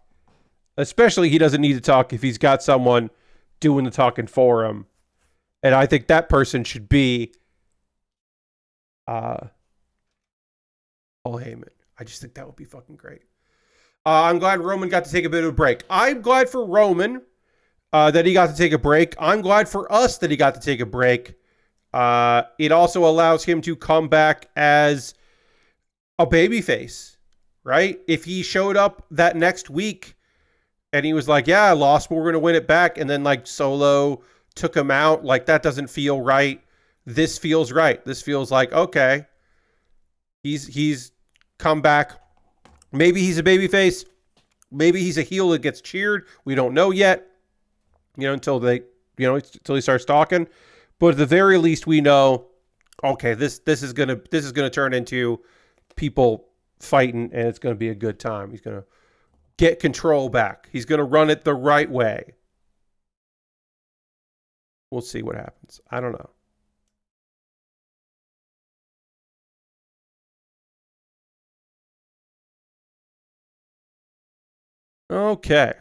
Especially he doesn't need to talk if he's got someone doing the talking for him. And I think that person should be Paul Heyman. I just think that would be fucking great. I'm glad Roman got to take a bit of a break. I'm glad for Roman that he got to take a break. I'm glad for us that he got to take a break. It also allows him to come back as a babyface, right? If he showed up that next week and he was like, yeah, I lost, but we're going to win it back. And then like Solo took him out. Like that doesn't feel right. This feels right. This feels like, okay, he's come back. Maybe he's a babyface. maybe he's a heel that gets cheered. We don't know yet, until he starts talking. But at the very least, we know, okay, this is gonna turn into people fighting, and it's gonna be a good time. He's gonna get control back. He's gonna run it the right way. We'll see what happens. I don't know. Okay.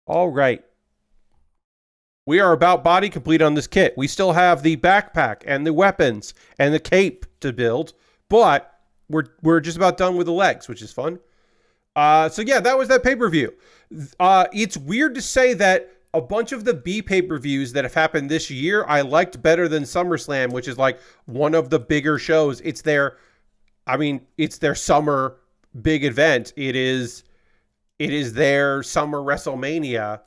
All right. We are about body complete on this kit. We still have the backpack and the weapons and the cape to build, but we're just about done with the legs, which is fun. So yeah, that was that pay-per-view. It's weird to say that a bunch of the B pay-per-views that have happened this year, I liked better than SummerSlam, which is like one of the bigger shows. It's their summer big event. It is their summer WrestleMania.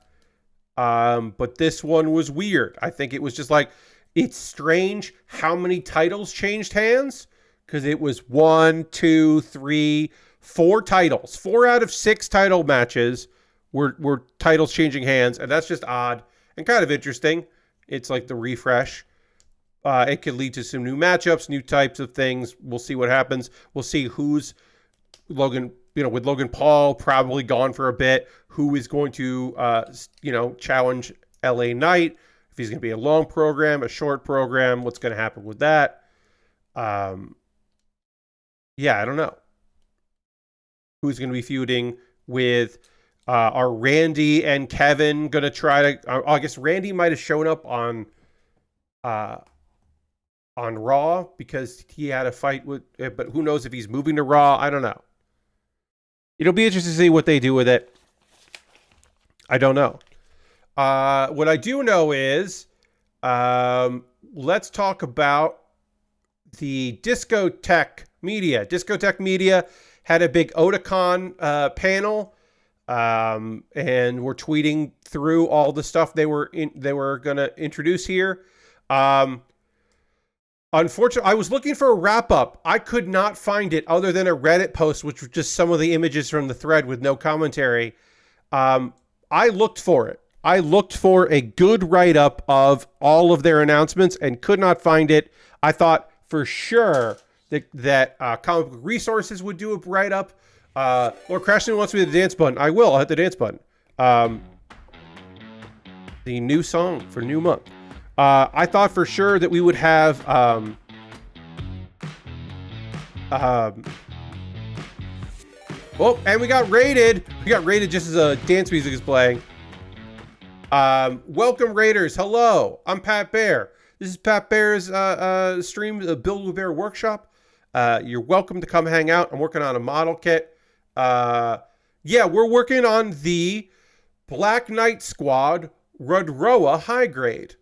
But this one was weird. I think it was just like, it's strange how many titles changed hands, because it was 1, 2, 3, 4 titles. 4 out of 6 title matches were titles changing hands, and that's just odd and kind of interesting. It's like the refresh. It could lead to some new matchups, new types of things. We'll see what happens. We'll see who's with Logan Paul probably gone for a bit, who is going to, challenge LA Knight. If he's going to be a long program, a short program, what's going to happen with that? I don't know. Who's going to be feuding with, are Randy and Kevin going to try to, I guess Randy might have shown up on Raw because he had a fight with, but who knows if he's moving to Raw? I don't know. It'll be interesting to see what they do with it. I don't know. What I do know is, let's talk about the Discotheque Media. Discotheque Media had a big Otakon panel, and we're tweeting through all the stuff they were going to introduce here. Unfortunately, I was looking for a wrap-up. I could not find it other than a Reddit post, which was just some of the images from the thread with no commentary. I looked for it. I looked for a good write-up of all of their announcements and could not find it. I thought for sure that Comic Book Resources would do a write-up. Lord Crashton wants me to hit the dance button. I will. I'll hit the dance button. The new song for new month. I thought for sure that we would have and we got raided. We got raided just as dance music is playing. Welcome, Raiders. Hello, I'm Pat Baer. This is Pat Baer's stream, the Build with Bear workshop. You're welcome to come hang out. I'm working on a model kit. We're working on the Black Knight Squad Rud-ro-A high grade.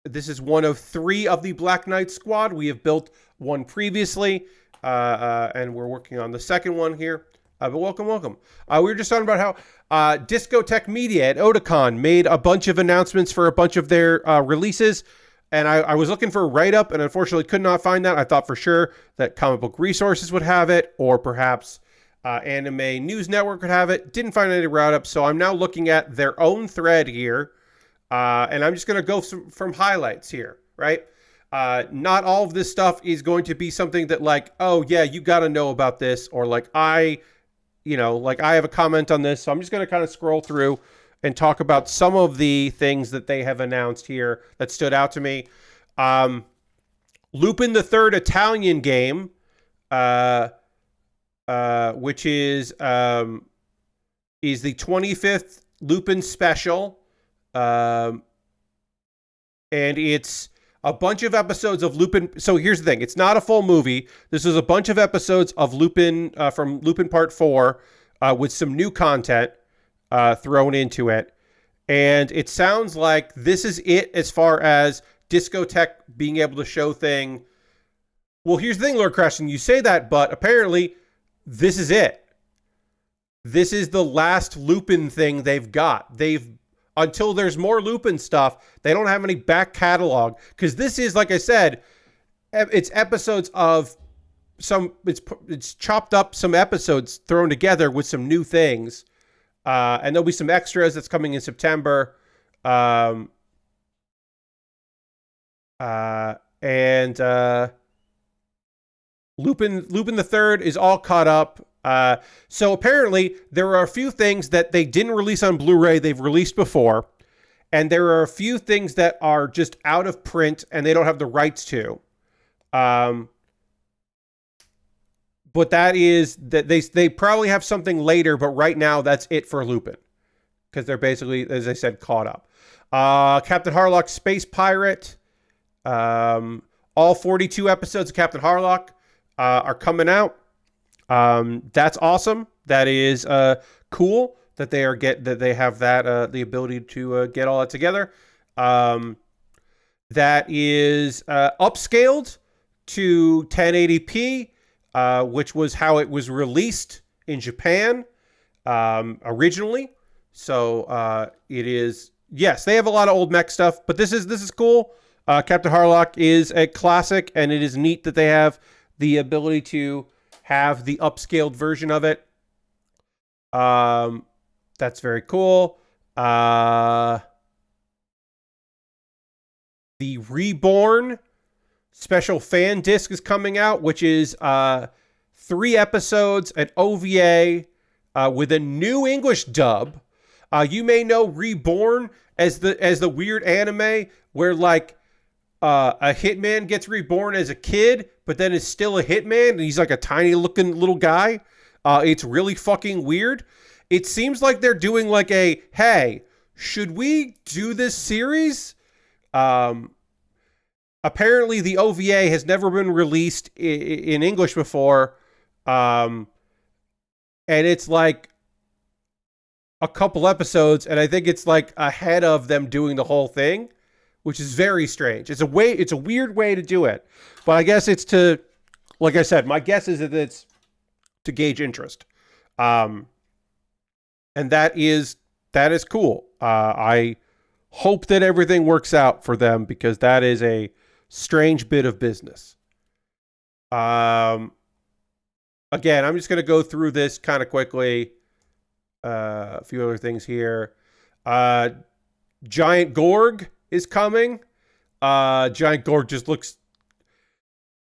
This is one of 3 of the Black Knight Squad. We have built one previously, and we're working on the second one here. But welcome. We were just talking about how Discotheque Media at Otakon made a bunch of announcements for a bunch of their releases, and I was looking for a write-up, and unfortunately could not find that. I thought for sure that Comic Book Resources would have it, or perhaps Anime News Network would have it. Didn't find any write-up, so I'm now looking at their own thread here. And I'm just going to go from highlights here, right? Not all of this stuff is going to be something that like, oh yeah, you got to know about this, or like I have a comment on this. So I'm just going to kind of scroll through and talk about some of the things that they have announced here that stood out to me. Lupin the Third Italian game, which is the 25th Lupin special. And it's a bunch of episodes of Lupin. So here's the thing. It's not a full movie. This is a bunch of episodes of Lupin, from Lupin Part 4, with some new content thrown into it. And it sounds like this is it as far as Discotheque being able to show thing. Well, here's the thing, Lord Crashton. You say that, but apparently this is it. This is the last Lupin thing they've got. Until there's more Lupin stuff, they don't have any back catalog. Because this is, like I said, it's episodes of it's chopped up some episodes thrown together with some new things, and there'll be some extras that's coming in September. Um, and Lupin the Third is all caught up. So apparently there are a few things that they didn't release on Blu-ray they've released before, and there are a few things that are just out of print and they don't have the rights to. But that is that they probably have something later, but right now that's it for Lupin because they're basically, as I said, caught up. Captain Harlock Space Pirate. All 42 episodes of Captain Harlock are coming out. That's awesome. That is cool that they have that the ability to get all that together. That is upscaled to 1080p, which was how it was released in Japan originally. So it is, yes, they have a lot of old mech stuff, but this is cool. Captain Harlock is a classic, and it is neat that they have the ability to have the upscaled version of it. That's very cool. The Reborn special fan disc is coming out, which is 3 episodes, an OVA with a new English dub. You may know Reborn as the weird anime where like a hitman gets reborn as a kid, but then is still a hitman, and he's like a tiny looking little guy. It's really fucking weird. It seems like they're doing like a, hey, should we do this series? Apparently the OVA has never been released in English before. And it's like a couple episodes, and I think it's like ahead of them doing the whole thing, which is very strange. It's a weird way to do it. But I guess it's to, like I said, my guess is that it's to gauge interest. And that is cool. I hope that everything works out for them because that is a strange bit of business. Again, I'm just going to go through this kind of quickly. A few other things here. Giant Gorg is coming. Giant Gorg just looks...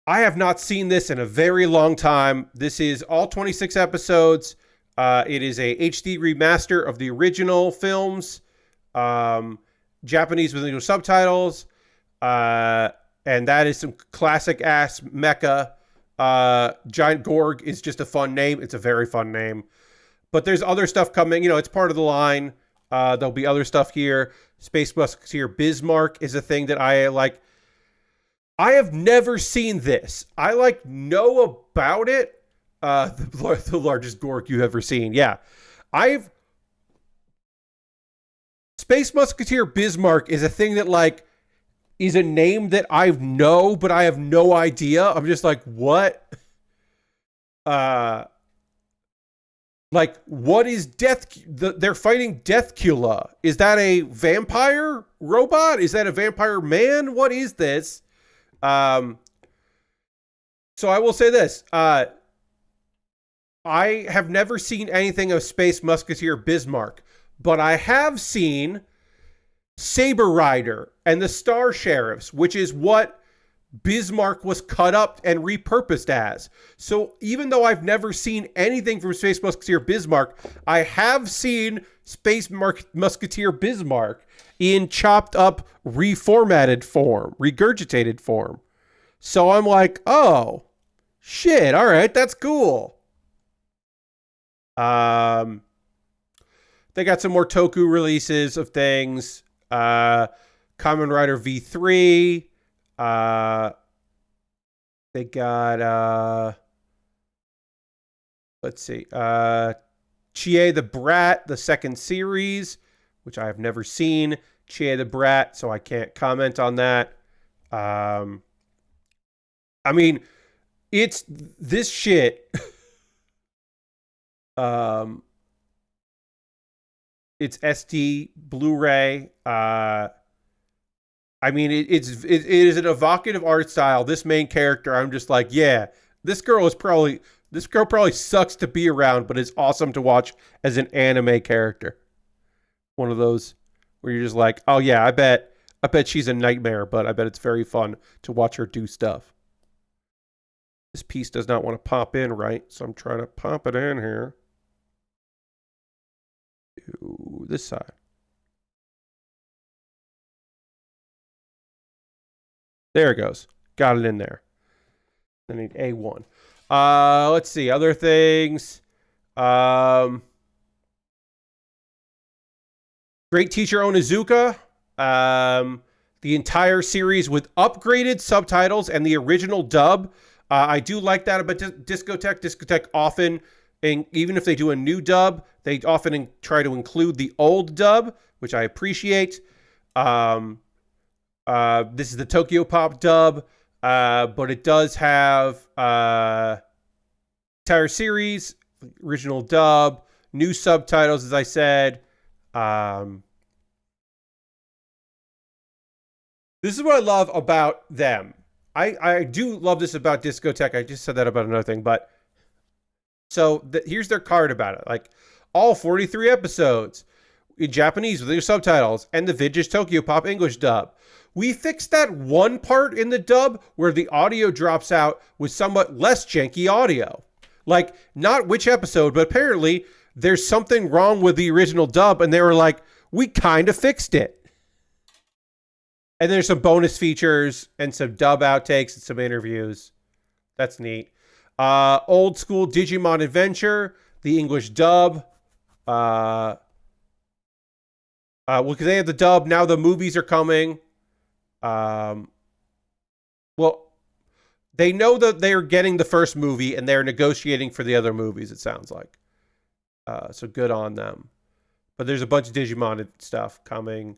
I have not seen this in a very long time. This is all 26 episodes. It is a HD remaster of the original films. Japanese with no subtitles. And that is some classic ass mecha. Giant Gorg is just a fun name. It's a very fun name. But there's other stuff coming. You know, it's part of the line. There'll be other stuff here. Space Musketeer Bismarck is a thing that I like. I have never seen this. I like know about it. The largest Gorg you've ever seen. Yeah. Space Musketeer Bismarck is a thing that like is a name that I know, but I have no idea. I'm just like, what? Like, what is they're fighting Deathcula. Is that a vampire robot? Is that a vampire man? What is this? So I will say this. I have never seen anything of Space Musketeer Bismarck, but I have seen Saber Rider and the Star Sheriffs, which is what Bismarck was cut up and repurposed as. So even though I've never seen anything from Space Musketeer Bismarck, I have seen Space Musketeer Bismarck in chopped up, reformatted form, regurgitated form. So I'm like, oh, shit, all right, that's cool. They got some more Toku releases of things. Kamen Rider V3. They got, let's see, Chie the Brat, the second series, which I have never seen. Chie the Brat, so I can't comment on that. I mean, it's this shit. It's SD Blu-ray. I mean, it is an evocative art style. This main character, I'm just like, yeah, This girl probably sucks to be around, but is awesome to watch as an anime character. One of those where you're just like, oh yeah, I bet she's a nightmare, but I bet it's very fun to watch her do stuff. This piece does not want to pop in right, so I'm trying to pop it in here. To this side. There it goes. Got it in there. I need A1. Let's see. Other things. Great Teacher Onizuka. The entire series with upgraded subtitles and the original dub. I do like that about Discotek. Discotek often, and even if they do a new dub, they often try to include the old dub, which I appreciate. This is the Tokyo Pop dub, but it does have entire series, original dub, new subtitles, as I said. This is what I love about them. I do love this about Discotek. I just said that about another thing, but so here's their card about it. Like all 43 episodes in Japanese with their subtitles and the Vintage Tokyo Pop English dub. We fixed that one part in the dub where the audio drops out with somewhat less janky audio. Like not which episode, but apparently there's something wrong with the original dub and they were like, we kind of fixed it. And there's some bonus features and some dub outtakes and some interviews. That's neat. Old school Digimon Adventure, the English dub. Well, because they have the dub, now the movies are coming. Well, they know that they're getting the first movie and they're negotiating for the other movies, it sounds like. So good on them. But there's a bunch of Digimon stuff coming.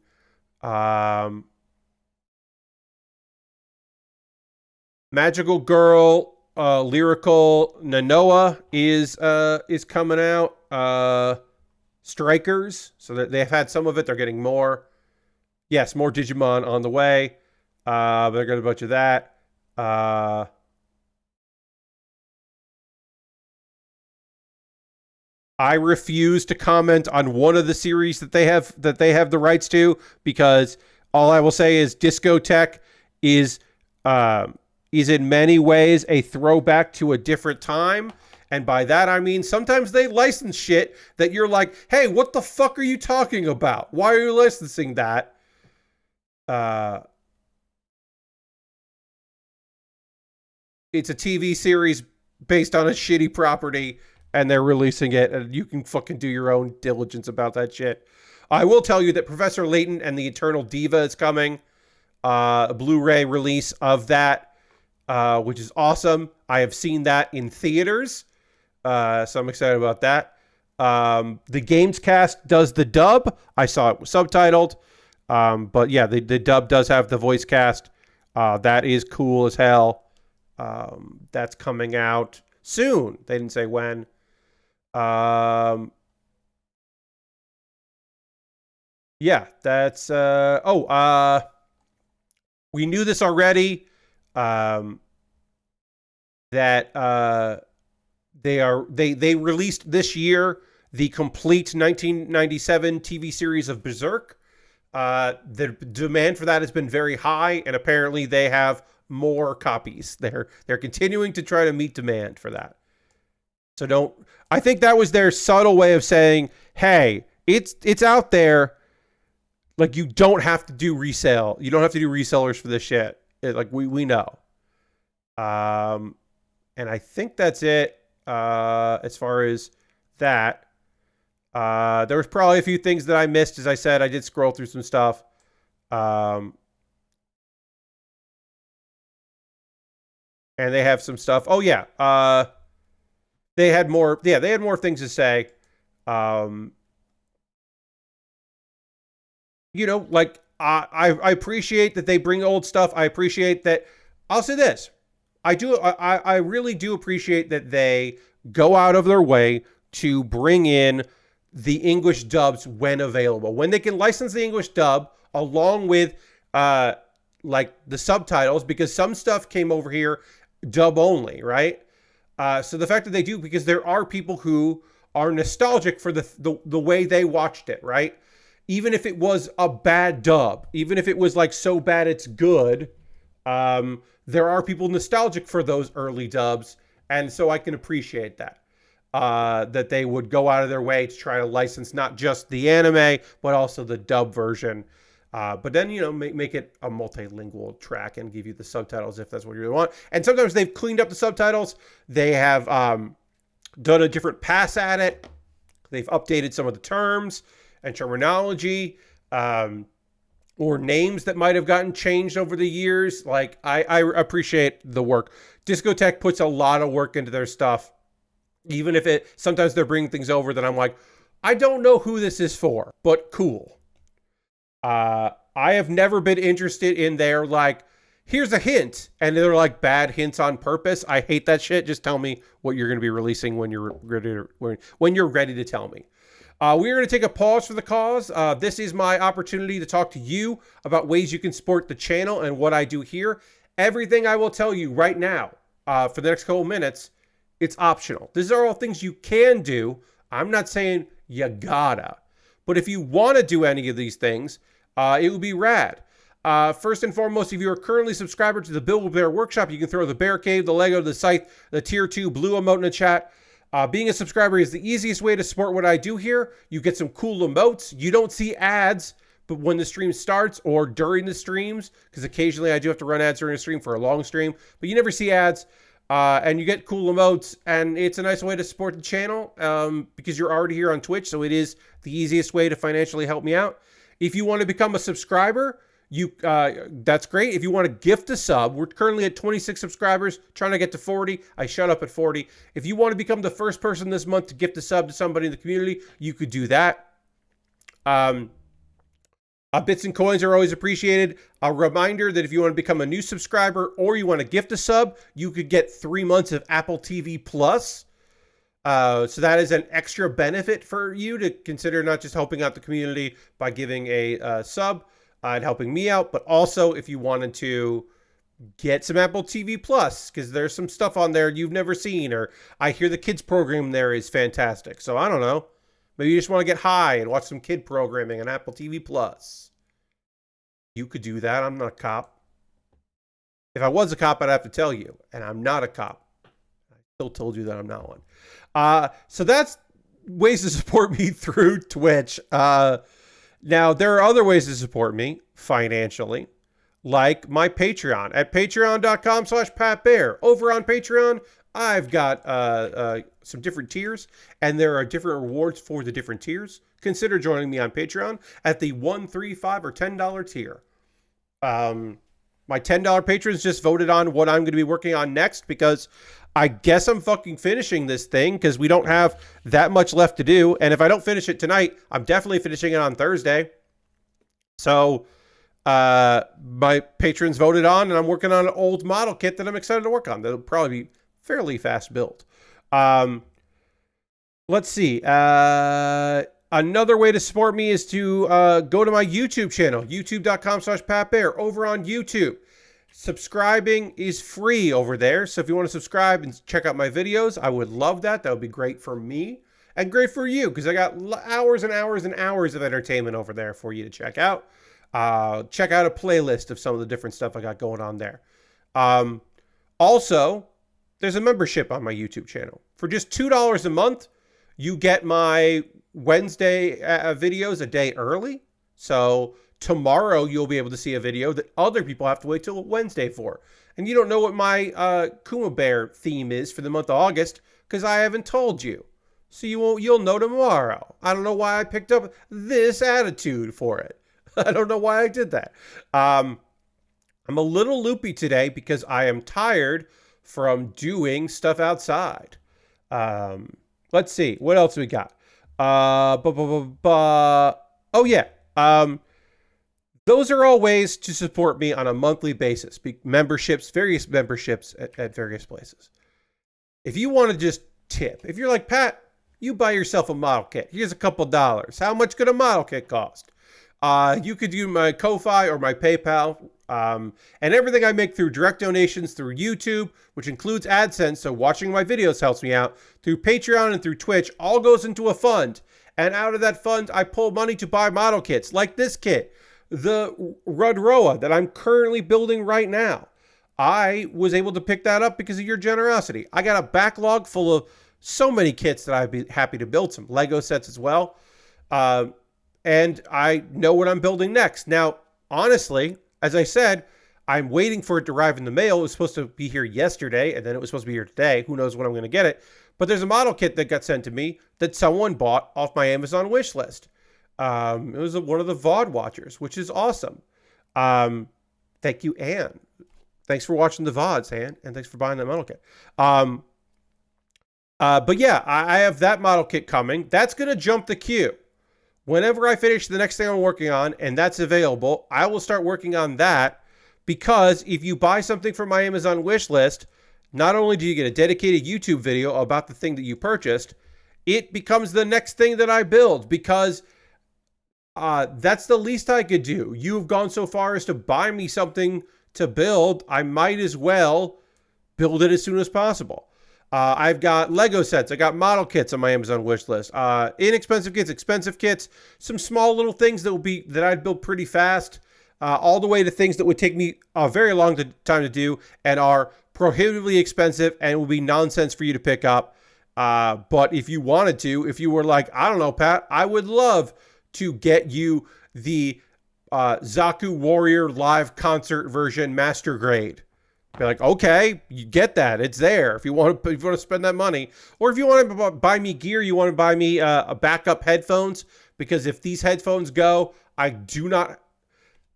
Magical Girl, Lyrical Nanoa is coming out. Strikers, so that they've had some of it. They're getting more. Yes, more Digimon on the way. They're got a bunch of that. I refuse to comment on one of the series that they have the rights to because all I will say is Discotek is in many ways a throwback to a different time. And by that, I mean, sometimes they license shit that you're like, hey, what the fuck are you talking about? Why are you licensing that? It's a TV series based on a shitty property and they're releasing it and you can fucking do your own diligence about that shit. I will tell you that Professor Layton and the Eternal Diva is coming. A Blu-ray release of that. Which is awesome. I have seen that in theaters, so I'm excited about that. The Games Cast does the dub. I saw it was subtitled, but yeah, the dub does have the voice cast. That is cool as hell. That's coming out soon. They didn't say when. Yeah, that's we knew this already. That they released this year the complete 1997 TV series of Berserk. The demand for that has been very high, and apparently they have more copies. They're continuing to try to meet demand for that. So I think that was their subtle way of saying, hey, it's out there. Like you don't have to do resale. You don't have to do resellers for this shit. Like we know. And I think that's it as far as that. There was probably a few things that I missed. As I said, I did scroll through some stuff. And they have some stuff. Oh yeah. They had more. Yeah, they had more things to say. You know, like I appreciate that they bring old stuff. I appreciate that. I'll say this. I really do appreciate that they go out of their way to bring in the English dubs when available. When they can license the English dub along with like the subtitles, because some stuff came over here dub only, right? So the fact that they do, because there are people who are nostalgic for the way they watched it, right? Even if it was a bad dub, even if it was like so bad it's good, there are people nostalgic for those early dubs, and so I can appreciate that. That they would go out of their way to try to license not just the anime, but also the dub version. But then, make it a multilingual track and give you the subtitles if that's what you really want. And sometimes they've cleaned up the subtitles. They have done a different pass at it. They've updated some of the terms and terminology, or names that might have gotten changed over the years. Like, I appreciate the work. Discotheque puts a lot of work into their stuff. Even if sometimes they're bringing things over that I'm like, I don't know who this is for, but cool. I have never been interested in their, like, here's a hint, and they're like bad hints on purpose. I hate that shit. Just tell me what you're going to be releasing when you're ready to tell me. We're going to take a pause for the cause. This is my opportunity to talk to you about ways you can support the channel and what I do here. Everything I will tell you right now, for the next couple minutes, it's optional. These are all things you can do. I'm not saying you gotta. But if you want to do any of these things, it would be rad. First and foremost, if you are currently subscriber to the Kuma Baer Workshop, you can throw the Bear Cave, the Lego, the Scythe, the Tier 2 blue emote in the chat. Being a subscriber is the easiest way to support what I do here. You get some cool emotes. You don't see ads, but when the stream starts or during the streams, because occasionally I do have to run ads during a stream for a long stream, but you never see ads. And you get cool emotes, and it's a nice way to support the channel because you're already here on Twitch, so it is the easiest way to financially help me out. If you want to become a subscriber, that's great. If you want to gift a sub, we're currently at 26 subscribers, trying to get to 40. I shut up at 40. If you want to become the first person this month to gift a sub to somebody in the community, you could do that. Bits and coins are always appreciated. A reminder that if you want to become a new subscriber or you want to gift a sub, you could get 3 months of Apple TV Plus. So that is an extra benefit for you to consider, not just helping out the community by giving a sub and helping me out, but also if you wanted to get some Apple TV Plus, because there's some stuff on there you've never seen, or I hear the kids program there is fantastic. So I don't know. Maybe you just want to get high and watch some kid programming on Apple TV Plus. You could do that. I'm not a cop. If I was a cop, I'd have to tell you. And I'm not a cop. I still told you that I'm not one. So that's ways to support me through Twitch. Now, there are other ways to support me financially, like my Patreon at patreon.com/PatBear. Over on Patreon, I've got some different tiers, and there are different rewards for the different tiers. Consider joining me on Patreon at the $1, $3, $5, or $10 tier. My $10 patrons just voted on what I'm going to be working on next, because I guess I'm fucking finishing this thing because we don't have that much left to do. And if I don't finish it tonight, I'm definitely finishing it on Thursday. So my patrons voted on, and I'm working on an old model kit that I'm excited to work on. That'll probably be fairly fast built. Let's see. Another way to support me is to go to my YouTube channel, youtube.com/PatBear. Over on YouTube, subscribing is free over there. So if you want to subscribe and check out my videos, I would love that. That would be great for me and great for you, because I got hours and hours and hours of entertainment over there for you to check out. Check out a playlist of some of the different stuff I got going on there. Also, there's a membership on my YouTube channel. For just $2 a month, you get my Wednesday videos a day early. So tomorrow you'll be able to see a video that other people have to wait till Wednesday for. And you don't know what my Kuma Baer theme is for the month of August because I haven't told you. So you'll know tomorrow. I don't know why I picked up this attitude for it. I don't know why I did that. I'm a little loopy today because I am tired from doing stuff outside. Let's see. What else we got? Oh, yeah. Those are all ways to support me on a monthly basis. Various memberships at various places. If you want to just tip, if you're like, Pat, you buy yourself a model kit. Here's a couple dollars. How much could a model kit cost? You could do my Ko-Fi or my PayPal. And everything I make through direct donations through YouTube, which includes AdSense, so watching my videos helps me out, through Patreon and through Twitch, all goes into a fund. And out of that fund, I pull money to buy model kits, like this kit, the Rud-ro-A that I'm currently building right now. I was able to pick that up because of your generosity. I got a backlog full of so many kits that I'd be happy to build, some Lego sets as well. And I know what I'm building next. Now, honestly, as I said, I'm waiting for it to arrive in the mail. It was supposed to be here yesterday, and then it was supposed to be here today. Who knows when I'm going to get it. But there's a model kit that got sent to me that someone bought off my Amazon wish list. It was one of the VOD watchers, which is awesome. Thank you, Anne. Thanks for watching the VODs, Anne, and thanks for buying that model kit. But yeah, I have that model kit coming. That's going to jump the queue. Whenever I finish the next thing I'm working on, and that's available, I will start working on that, because if you buy something from my Amazon wish list, not only do you get a dedicated YouTube video about the thing that you purchased, it becomes the next thing that I build, because that's the least I could do. You've gone so far as to buy me something to build. I might as well build it as soon as possible. I've got Lego sets. I got model kits on my Amazon wish list. Inexpensive kits, expensive kits, some small little things that I'd build pretty fast, all the way to things that would take me a very long time to do and are prohibitively expensive and will be nonsense for you to pick up. But if you wanted to, if you were like, I don't know, Pat, I would love to get you the Zaku Warrior live concert version master grade. Be like, okay, you get that. It's there. If you want to spend that money, or if you want to buy me gear, you want to buy me a backup headphones, because if these headphones go, I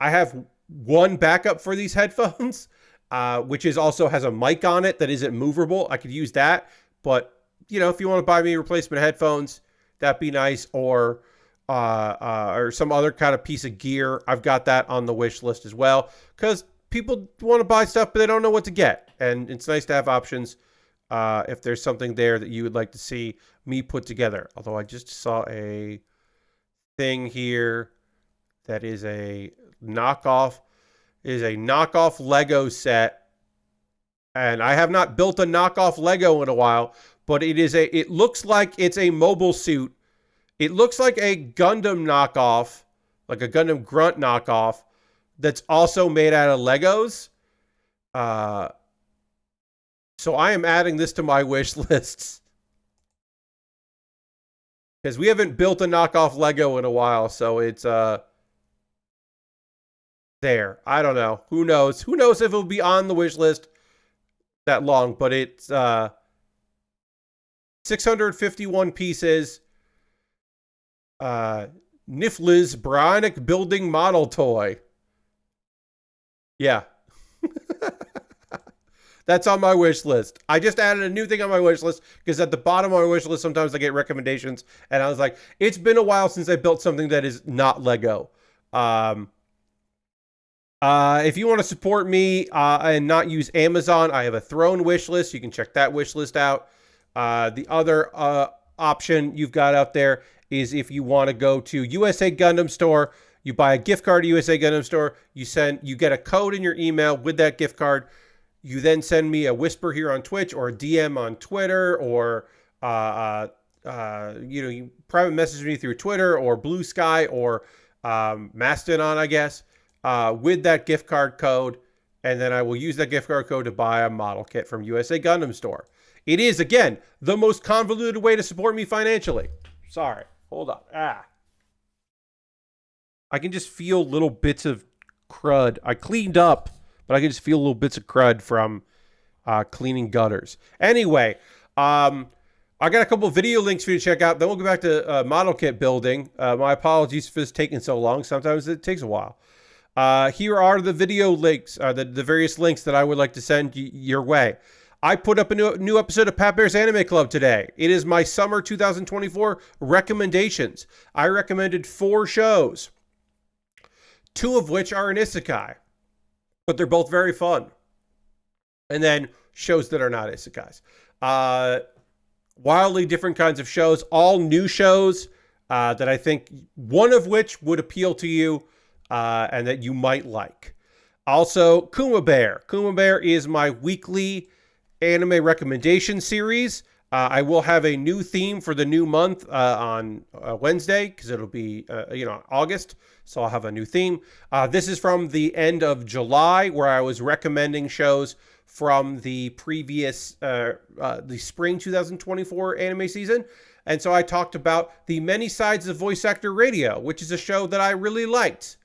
have one backup for these headphones, which also has a mic on it that isn't movable. I could use that, but you know, if you want to buy me replacement headphones, that'd be nice, or some other kind of piece of gear. I've got that on the wish list as well, because people want to buy stuff, but they don't know what to get. And it's nice to have options if there's something there that you would like to see me put together. Although I just saw a thing here that is a knockoff Lego set. And I have not built a knockoff Lego in a while, but it looks like it's a mobile suit. It looks like a Gundam knockoff, like a Gundam Grunt knockoff, that's also made out of Legos. So I am adding this to my wish lists, because we haven't built a knockoff Lego in a while. So it's there. I don't know. Who knows? Who knows if it'll be on the wish list that long? But it's 651 pieces. Nifl's Bionic Building Model Toy. Yeah. That's on my wish list. I just added a new thing on my wish list, because at the bottom of my wish list, sometimes I get recommendations, and I was like, it's been a while since I built something that is not Lego. If you want to support me and not use Amazon, I have a Throne wish list. You can check that wish list out. The other option you've got out there is if you want to go to USA Gundam Store, you buy a gift card to USA Gundam Store, you get a code in your email with that gift card. You then send me a whisper here on Twitch, or a DM on Twitter, or you private message me through Twitter or Blue Sky or Mastodon, I guess, with that gift card code, and then I will use that gift card code to buy a model kit from USA Gundam Store. It is, again, the most convoluted way to support me financially. Sorry, hold on. I can just feel little bits of crud. I cleaned up, but I can just feel little bits of crud from cleaning gutters. Anyway, I got a couple of video links for you to check out. Then we'll go back to model kit building. My apologies for this taking so long. Sometimes it takes a while. Here are the video links, the various links that I would like to send your way. I put up a new episode of Pat Bear's Anime Club today. It is my summer 2024 recommendations. I recommended 4 shows, 2 of which are an isekai, but they're both very fun. And then shows that are not isekais. Wildly different kinds of shows, all new shows that I think one of which would appeal to you and that you might like. Also, Kuma Baer. Kuma Baer is my weekly anime recommendation series. I will have a new theme for the new month on Wednesday because it'll be, August. So I'll have a new theme. This is from the end of July where I was recommending shows from the previous, the spring 2024 anime season. And so I talked about The Many Sides of Voice Actor Radio, which is a show that I really liked.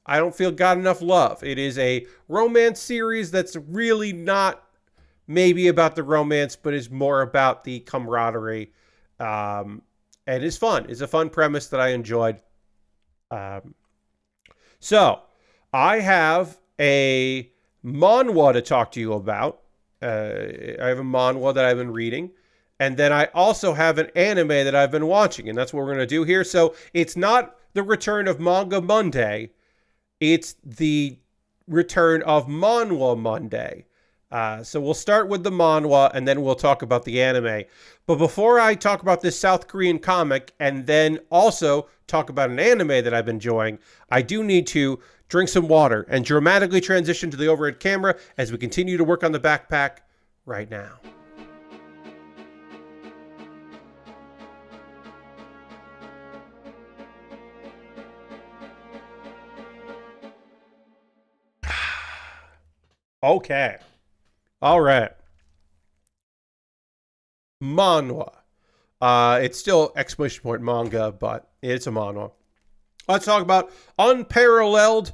I don't feel got enough love. It is a romance series that's really not maybe about the romance, but is more about the camaraderie. And it's fun. It's a fun premise that I enjoyed. So I have a manhwa to talk to you about. I have a manhwa that I've been reading. And then I also have an anime that I've been watching. And that's what we're going to do here. So it's not the return of Manga Monday. It's the return of Manhwa Monday. So we'll start with the manhwa and then we'll talk about the anime. But before I talk about this South Korean comic and then also talk about an anime that I've been enjoying, I do need to drink some water and dramatically transition to the overhead camera as we continue to work on the backpack right now. Okay. All right. Manhwa. It's still exclamation point manga, but it's a manhwa. Let's talk about unparalleled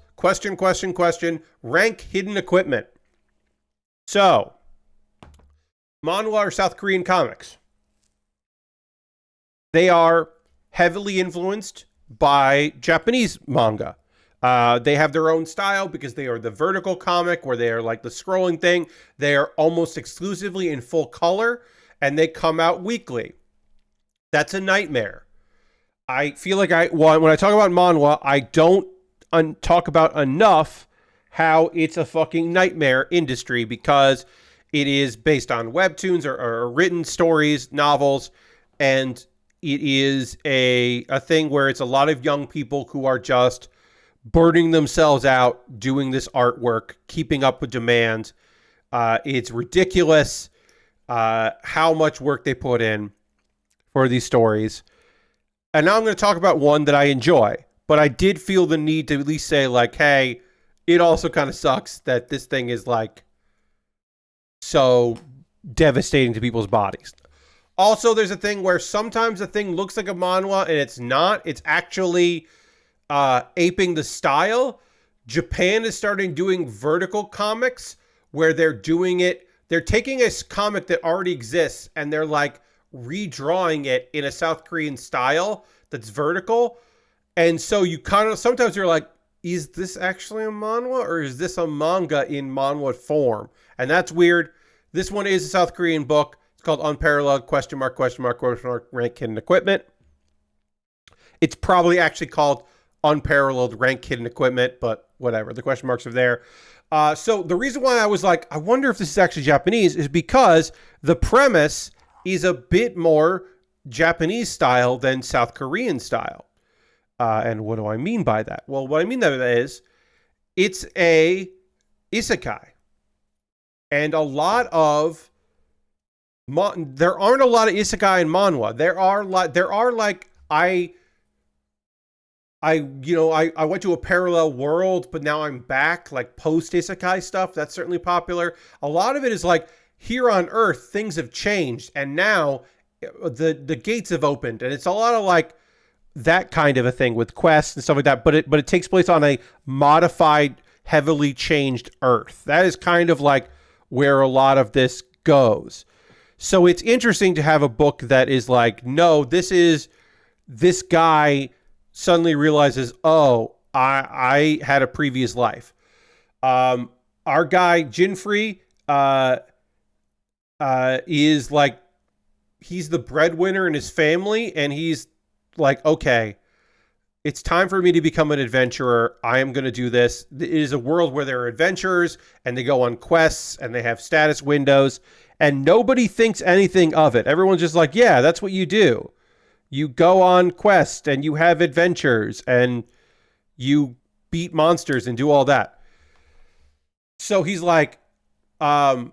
rank hidden equipment. So, manhwa are South Korean comics. They are heavily influenced by Japanese manga. They have their own style because they are the vertical comic where they are like the scrolling thing. They are almost exclusively in full color and they come out weekly. That's a nightmare. I feel like when I talk about manhwa, I don't talk about enough how it's a fucking nightmare industry because it is based on webtoons or written stories, novels, and it is a thing where it's a lot of young people who are just burning themselves out doing this artwork, keeping up with demand. It's ridiculous how much work they put in for these stories. And now I'm going to talk about one that I enjoy, but I did feel the need to at least say like, hey, it also kind of sucks that this thing is like so devastating to people's bodies. Also, there's a thing where sometimes a thing looks like a manhwa and it's not. It's actually aping the style. Japan is starting doing vertical comics where they're taking a comic that already exists and they're like redrawing it in a South Korean style that's vertical. And so you kind of, sometimes you're like, is this actually a manhwa or is this a manga in manhwa form? And that's weird. This one is a South Korean book. It's called Unparalleled Rank Hidden Equipment. It's probably actually called Unparalleled Rank Hidden Equipment, but whatever. The question marks are there. So the reason why I was like, I wonder if this is actually Japanese is because the premise is a bit more Japanese style than South Korean style. And what do I mean by that? Well, what I mean by that is it's a isekai. And there aren't a lot of isekai in manhwa. There are like I went to a parallel world, but now I'm back, like post isekai stuff. That's certainly popular. A lot of it is like here on Earth, things have changed, and now the gates have opened, and it's a lot of like that kind of a thing with quests and stuff like that. But it takes place on a modified, heavily changed Earth. That is kind of like where a lot of this goes. So it's interesting to have a book that is like, no, this guy suddenly realizes, oh, I had a previous life. Our guy Jinfrey is like, he's the breadwinner in his family, and he's like, okay, it's time for me to become an adventurer. I am going to do this. It is a world where there are adventurers and they go on quests and they have status windows and nobody thinks anything of it. Everyone's just like, yeah, that's what you do. You go on quest and you have adventures and you beat monsters and do all that. So he's like, all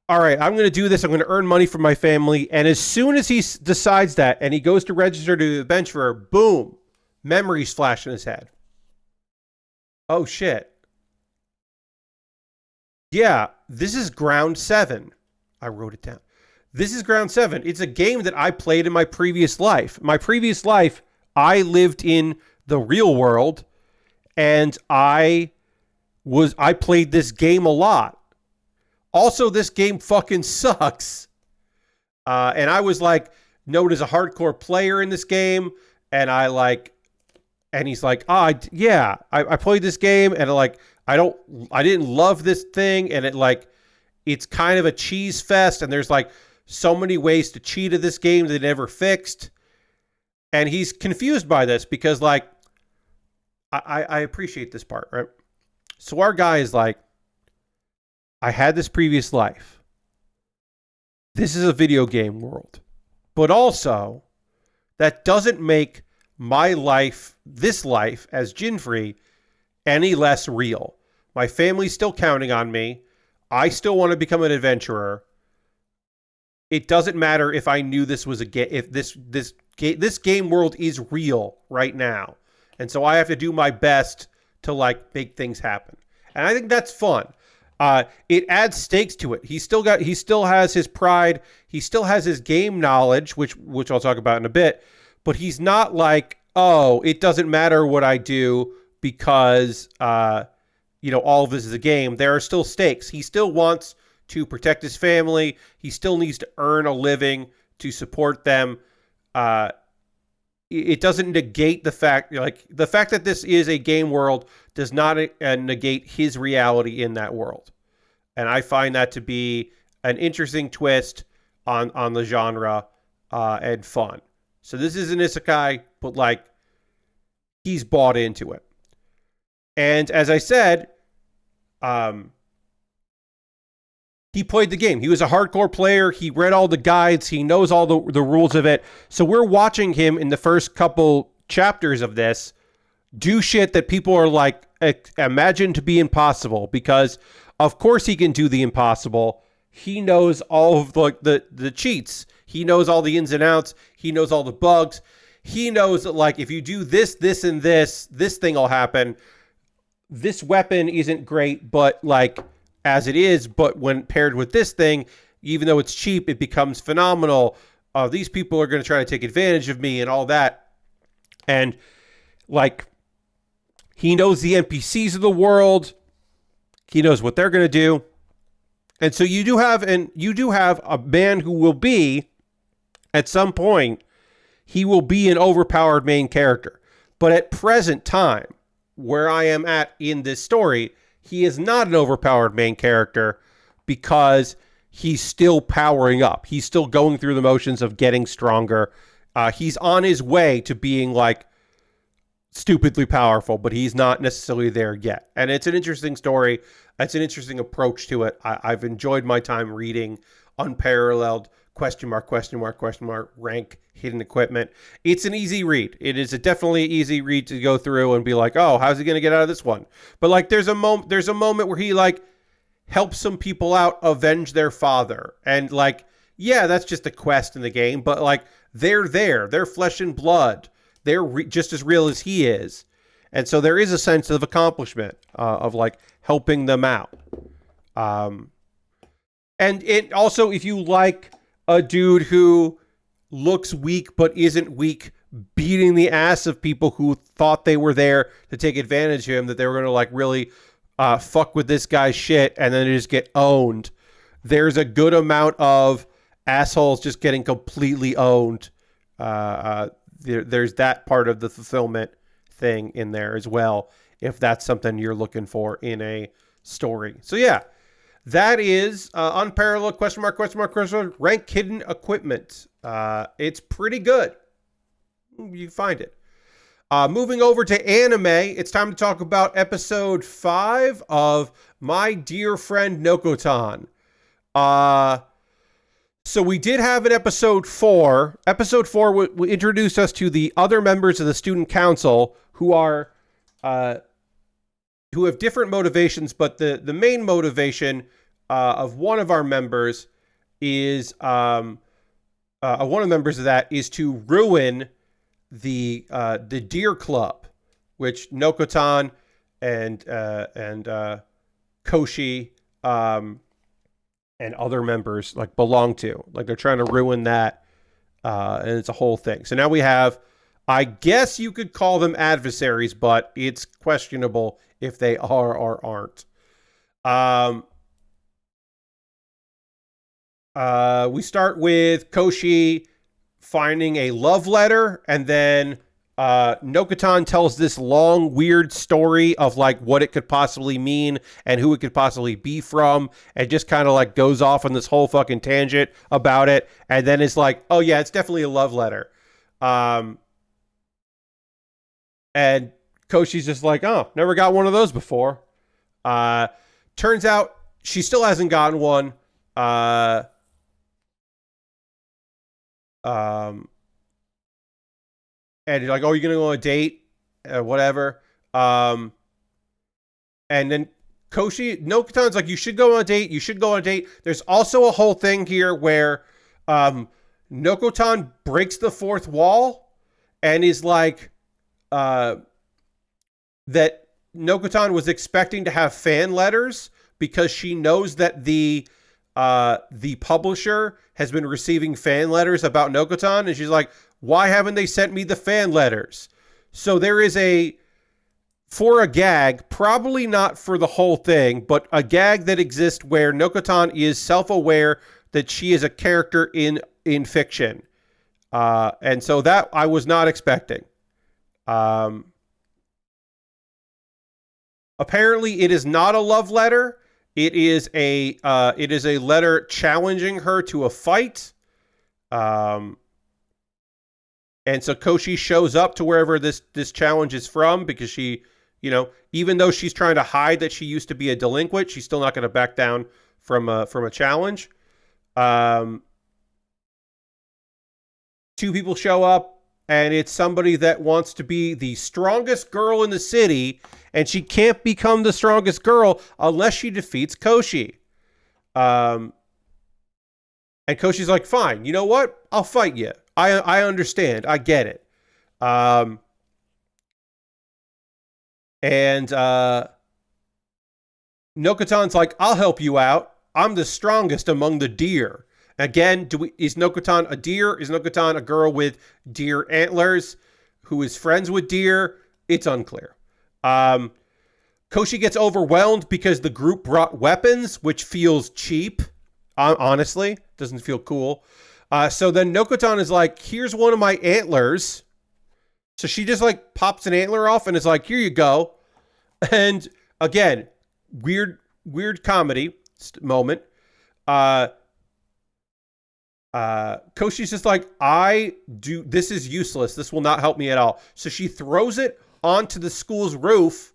right, I'm going to do this. I'm going to earn money for my family. And as soon as he decides that and he goes to register to the adventurer, boom, memories flash in his head. Oh, shit. Yeah, this is Ground 7. I wrote it down. This is Ground 7. It's a game that I played in my previous life. My previous life, I lived in the real world, and I played this game a lot. Also, this game fucking sucks. And I was like known as a hardcore player in this game, and he's like, I played this game, and I didn't love this thing, and it's kind of a cheese fest, and there's like so many ways to cheat at this game that they never fixed. And he's confused by this because like I appreciate this part, right? So our guy is like, I had this previous life. This is a video game world. But also, that doesn't make my life, this life as Jinfree, any less real. My family's still counting on me. I still want to become an adventurer. It doesn't matter if I knew this was a game, if this game world is real right now. And so I have to do my best to like make things happen. And I think that's fun. It adds stakes to it. He still has his pride. He still has his game knowledge, which I'll talk about in a bit. But he's not like, oh, it doesn't matter what I do because, all of this is a game. There are still stakes. He still wants to protect his family. He still needs to earn a living to support them. It doesn't negate the fact that this is a game world does not negate his reality in that world. And I find that to be an interesting twist on the genre and fun. So this is an isekai, but like he's bought into it. And as I said, he played the game. He was a hardcore player. He read all the guides. He knows all the rules of it. So we're watching him in the first couple chapters of this do shit that people are like, imagine to be impossible, because of course he can do the impossible. He knows all of the cheats. He knows all the ins and outs. He knows all the bugs. He knows that like if you do this, this, and this thing will happen. This weapon isn't great, but like as it is, but when paired with this thing, even though it's cheap, it becomes phenomenal. These people are going to try to take advantage of me and all that. And like, he knows the NPCs of the world. He knows what they're going to do. And so you do have a man who will be, at some point, he will be an overpowered main character. But at present time, where I am at in this story, he is not an overpowered main character because he's still powering up. He's still going through the motions of getting stronger. He's on his way to being like stupidly powerful, but he's not necessarily there yet. And it's an interesting story. It's an interesting approach to it. I've enjoyed my time reading Unparalleled, question mark, rank, hidden equipment. It's an easy read. It is definitely an easy read to go through and be like, oh, how's he going to get out of this one? But like, there's a moment where he like helps some people out, avenge their father. And like, yeah, that's just a quest in the game, but like they're there, they're flesh and blood. They're just as real as he is. And so there is a sense of accomplishment of like helping them out. And it also, if you like a dude who looks weak but isn't weak, beating the ass of people who thought they were there to take advantage of him, that they were going to like really fuck with this guy's shit and then just get owned. There's a good amount of assholes just getting completely owned. There's that part of the fulfillment thing in there as well, if that's something you're looking for in a story. So yeah, that is Unparalleled, question mark, rank hidden equipment. It's pretty good. You find it. Moving over to anime, it's time to talk about episode 5 of My Dear Friend Nokotan. So we did have an episode 4. Episode 4 introduced us to the other members of the student council who are who have different motivations, but the main motivation of one of our members is one of the members of that is to ruin the Deer Club, which Nokotan and Koshi and other members like belong to. Like they're trying to ruin that, and it's a whole thing. So now we have, I guess you could call them adversaries, but it's questionable if they are or aren't. We start with Koshi finding a love letter, and then Nokotan tells this long, weird story of like what it could possibly mean and who it could possibly be from, and just kind of like goes off on this whole fucking tangent about it, and then it's like, oh yeah, it's definitely a love letter. And Koshi's just like, oh, never got one of those before. Turns out she still hasn't gotten one. And you're like, oh, you're going to go on a date? Whatever. And then Nokotan's like, you should go on a date. You should go on a date. There's also a whole thing here where Nokotan breaks the fourth wall and is like, that Nokotan was expecting to have fan letters because she knows that the publisher has been receiving fan letters about Nokotan, and she's like, why haven't they sent me the fan letters? So there is for a gag, probably not for the whole thing, but a gag that exists where Nokotan is self-aware that she is a character in fiction. And so that I was not expecting. Apparently it is not a love letter. It is a letter challenging her to a fight. And so Koshi shows up to wherever this challenge is from, because she, even though she's trying to hide that she used to be a delinquent, she's still not going to back down from a challenge. Two people show up, and it's somebody that wants to be the strongest girl in the city, and she can't become the strongest girl unless she defeats Koshi. And Koshi's like, fine, you know what? I'll fight you. I understand. I get it. And Nokotan's like, I'll help you out. I'm the strongest among the deer. Again, is Nokotan a deer? Is Nokotan a girl with deer antlers who is friends with deer? It's unclear. Koshi gets overwhelmed because the group brought weapons, which feels cheap. Honestly, doesn't feel cool. So then Nokotan is like, here's one of my antlers. So she just like pops an antler off and is like, here you go. And again, weird comedy moment. Koshi's just like, this is useless. This will not help me at all. So she throws it onto the school's roof,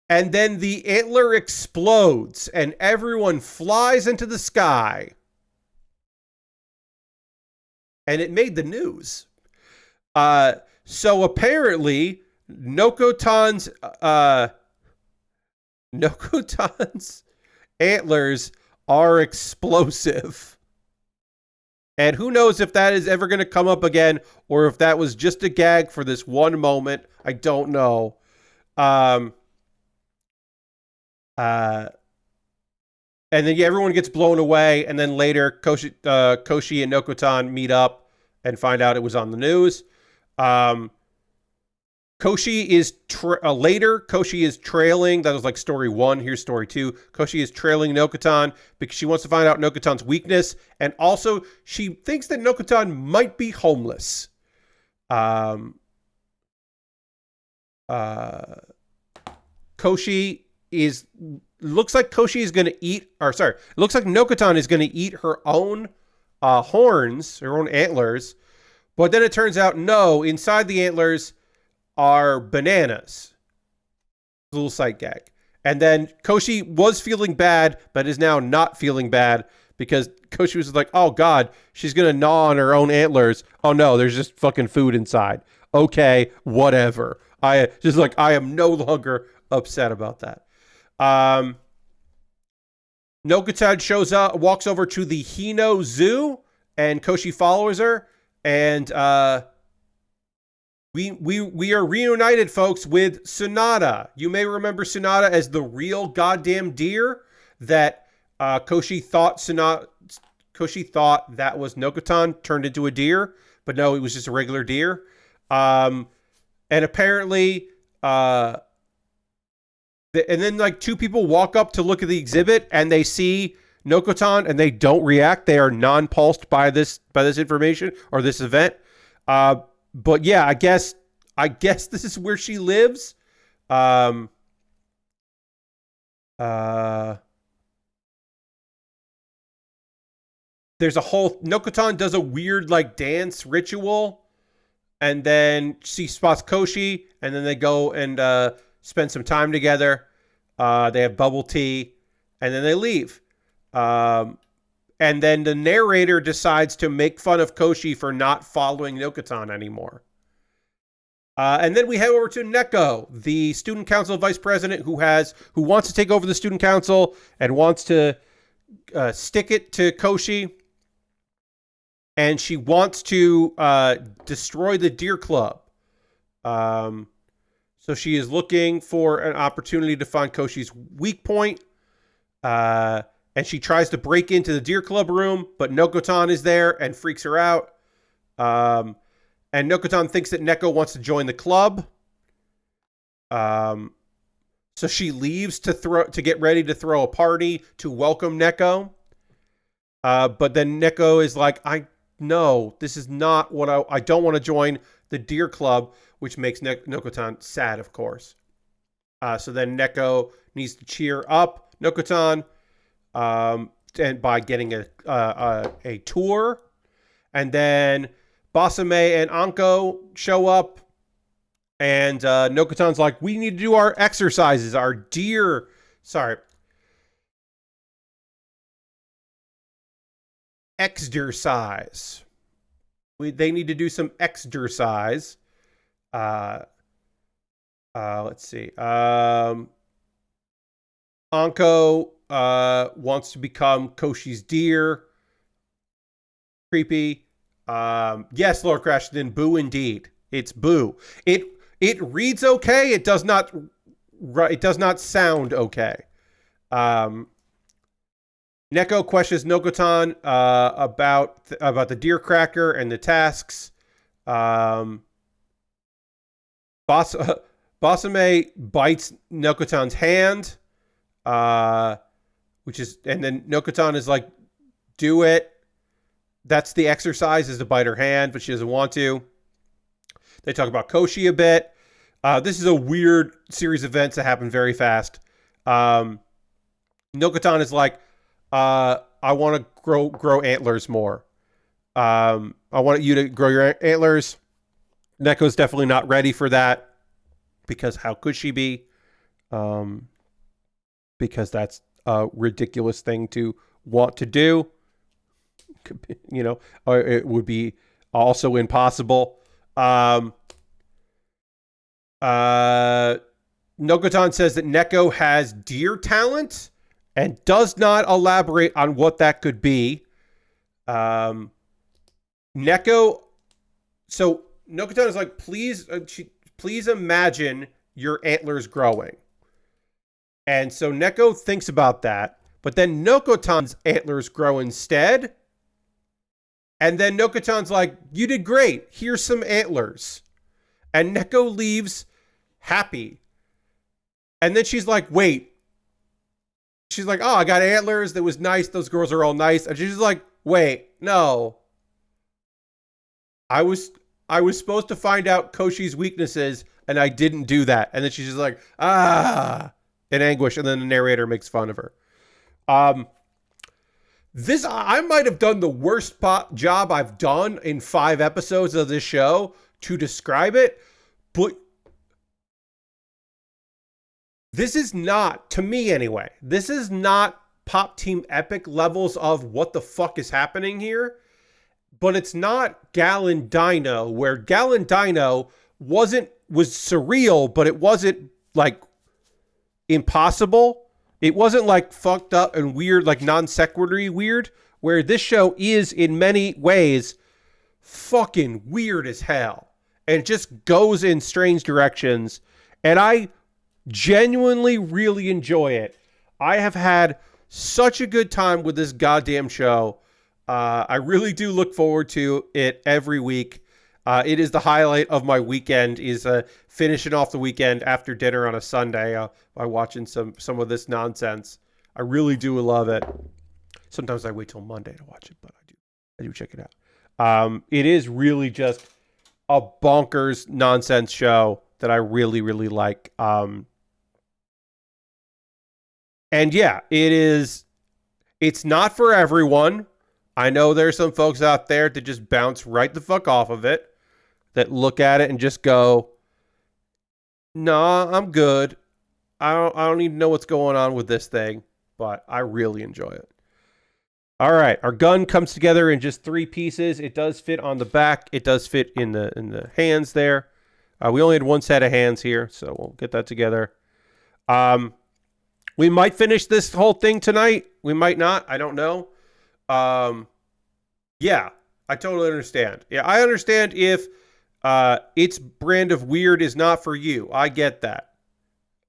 and then the antler explodes and everyone flies into the sky. And it made the news. So apparently Nokotan's antlers are explosive. And who knows if that is ever going to come up again, or if that was just a gag for this one moment. I don't know. And then everyone gets blown away, and then later Koshi and Nokotan meet up and find out it was on the news. Koshi is trailing. That was like story 1. Here's story 2. Koshi is trailing Nokotan because she wants to find out Nokotan's weakness, and also she thinks that Nokotan might be homeless. Looks like Koshi is going to eat, looks like Nokotan is going to eat her own horns, her own antlers. But then it turns out, no, inside the antlers are bananas. A little sight gag. And then Koshi was feeling bad, but is now not feeling bad because Koshi was like, oh God, she's going to gnaw on her own antlers. Oh no, there's just fucking food inside. Okay, whatever. I just like I am no longer upset about that. Nokotan shows up, walks over to the Hino Zoo, and Koshi follows her, and we are reunited, folks, with Sonata. You may remember Sonata as the real goddamn deer that Koshi thought that was Nokotan turned into a deer, but no, it was just a regular deer. And apparently, and then like two people walk up to look at the exhibit and they see Nokotan and they don't react. They are non-pulsed by this information or this event. But yeah, I guess this is where she lives. There's a whole Nokotan does a weird like dance ritual, and then she spots Koshi, and then they go and spend some time together. They have bubble tea, and then they leave. And then the narrator decides to make fun of Koshi for not following Nokotan anymore. And then we head over to Neko, the student council vice president who wants to take over the student council and wants to stick it to Koshi. And she wants to destroy the Deer Club. So she is looking for an opportunity to find Koshi's weak point. And she tries to break into the Deer Club room, but Nokotan is there and freaks her out. And Nokotan thinks that Neko wants to join the club. So she leaves to get ready to throw a party to welcome Neko. But then Neko is like, no, this is not what I don't want to join the Deer Club, which makes Nokotan sad, of course. So then Neko needs to cheer up Nokotan. And by getting a tour, and then Basame and Anko show up, and Nokotan's like, we need to do our exercises, exercise. They need to do some exercise. Let's see. Anko wants to become Koshi's deer. Creepy. Yes, Lord Crashton, boo indeed. It's boo. It reads okay. It does not sound okay. Neko questions Nokotan about the deer cracker and the tasks. Basame bites Nokotan's hand. And then Nokotan is like, do it. That's the exercise, is to bite her hand, but she doesn't want to. They talk about Koshi a bit. This is a weird series of events that happen very fast. Nokotan is like, I want to grow antlers more. I want you to grow your antlers. Neko's definitely not ready for that, because how could she be? Because that's a ridiculous thing to want to do. Or it would be also impossible. Nokotan says that Neko has deer talent and does not elaborate on what that could be. So Nokotan is like, please imagine your antlers growing. And so Neko thinks about that, but then Nokotan's antlers grow instead. And then Nokotan's like, you did great. Here's some antlers. And Neko leaves happy. And then she's like, wait. She's like, oh, I got antlers. That was nice. Those girls are all nice. And she's like, wait, no. I was supposed to find out Koshi's weaknesses, and I didn't do that. And then she's just like, in anguish. And then the narrator makes fun of her. I might have done the worst job I've done in 5 episodes of this show to describe it, but this is not, to me anyway, this is not Pop Team Epic levels of what the fuck is happening here, but it's not Gallon Dino, where Gallon Dino wasn't was surreal, but it wasn't like impossible. It wasn't like fucked up and weird, like non sequitur weird, where this show is in many ways fucking weird as hell and just goes in strange directions. And I genuinely really enjoy it. I have had such a good time with this goddamn show. I really do look forward to it every week. It is the highlight of my weekend, is finishing off the weekend after dinner on a Sunday by watching some of this nonsense. I really do love it. Sometimes I wait till Monday to watch it, but I do check it out. It is really just a bonkers nonsense show that I really, really like. And yeah, it's not for everyone. I know there's some folks out there that just bounce right the fuck off of it, that look at it and just go, nah, I'm good. I don't even know what's going on with this thing, but I really enjoy it. All right, our gun comes together in just 3 pieces. It does fit on the back. It does fit in the hands there. We only had 1 set of hands here, so we'll get that together. We might finish this whole thing tonight. We might not. I don't know. Yeah, I totally understand. Yeah, I understand if its brand of weird is not for you. I get that.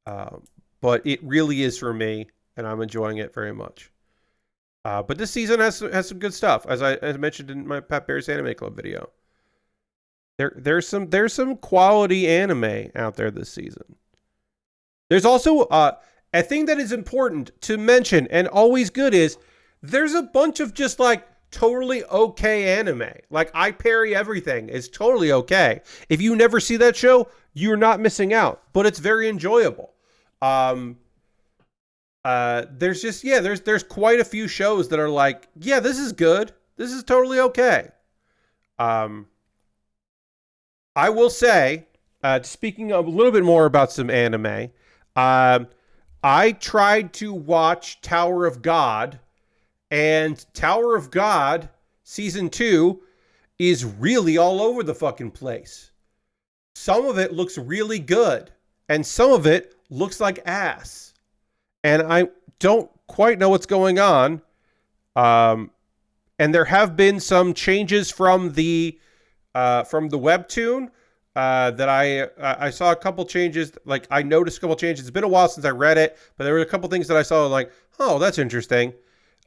But it really is for me, and I'm enjoying it very much. But this season has some good stuff, as I mentioned in my Pat Bear's Anime Club video. There's some quality anime out there this season. There's also a thing that is important to mention and always good is there's a bunch of just like totally okay anime. Like I Parry Everything is totally okay. If you never see that show, you're not missing out, but it's very enjoyable. There's just, yeah, there's quite a few shows that are like, yeah, this is good. This is totally okay. I will say, speaking a little bit more about some anime, I tried to watch Tower of God, and Tower of God season 2 is really all over the fucking place. Some of it looks really good, and some of it looks like ass. And I don't quite know what's going on. And there have been some changes from the webtoon that I saw a couple changes. Like I noticed a couple changes. It's been a while since I read it, but there were a couple things that I saw like, oh, that's interesting.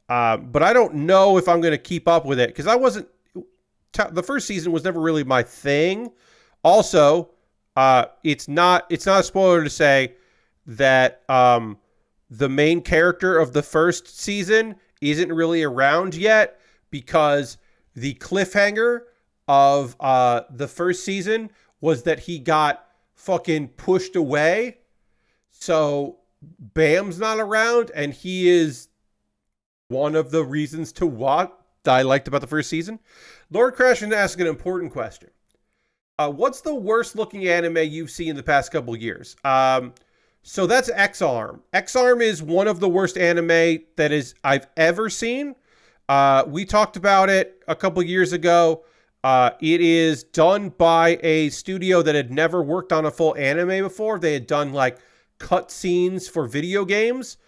But I don't know if I'm going to keep up with it because the first season was never really my thing. Also, it's not a spoiler to say that the main character of the first season isn't really around yet because the cliffhanger of the first season was that he got fucking pushed away. So Bam's not around, and he is one of the reasons to what I liked about the first season. Lord Crashing asked an important question. What's the worst looking anime you've seen in the past couple years? So that's X-Arm. X-Arm is one of the worst anime I've ever seen. We talked about it a couple years ago. It is done by a studio that had never worked on a full anime before. They had done like cut scenes for video games.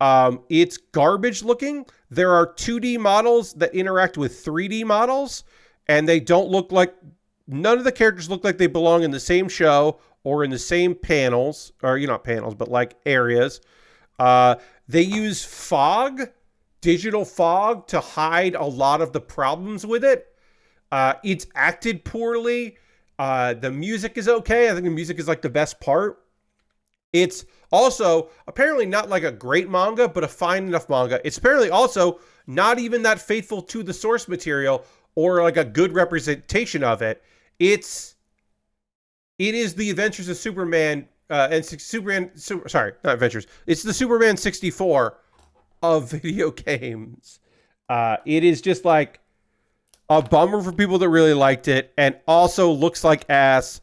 It's garbage looking. There are 2D models that interact with 3D models, and they don't look like, none of the characters look like they belong in the same show or in the same panels, or not panels, but like areas. They use digital fog to hide a lot of the problems with it. It's acted poorly. The music is okay. I think the music is like the best part. It's also apparently not like a great manga, but a fine enough manga. It's apparently also not even that faithful to the source material or like a good representation of it. It is the Adventures of Superman It's the Superman 64 of video games. It is just like a bummer for people that really liked it, and also looks like ass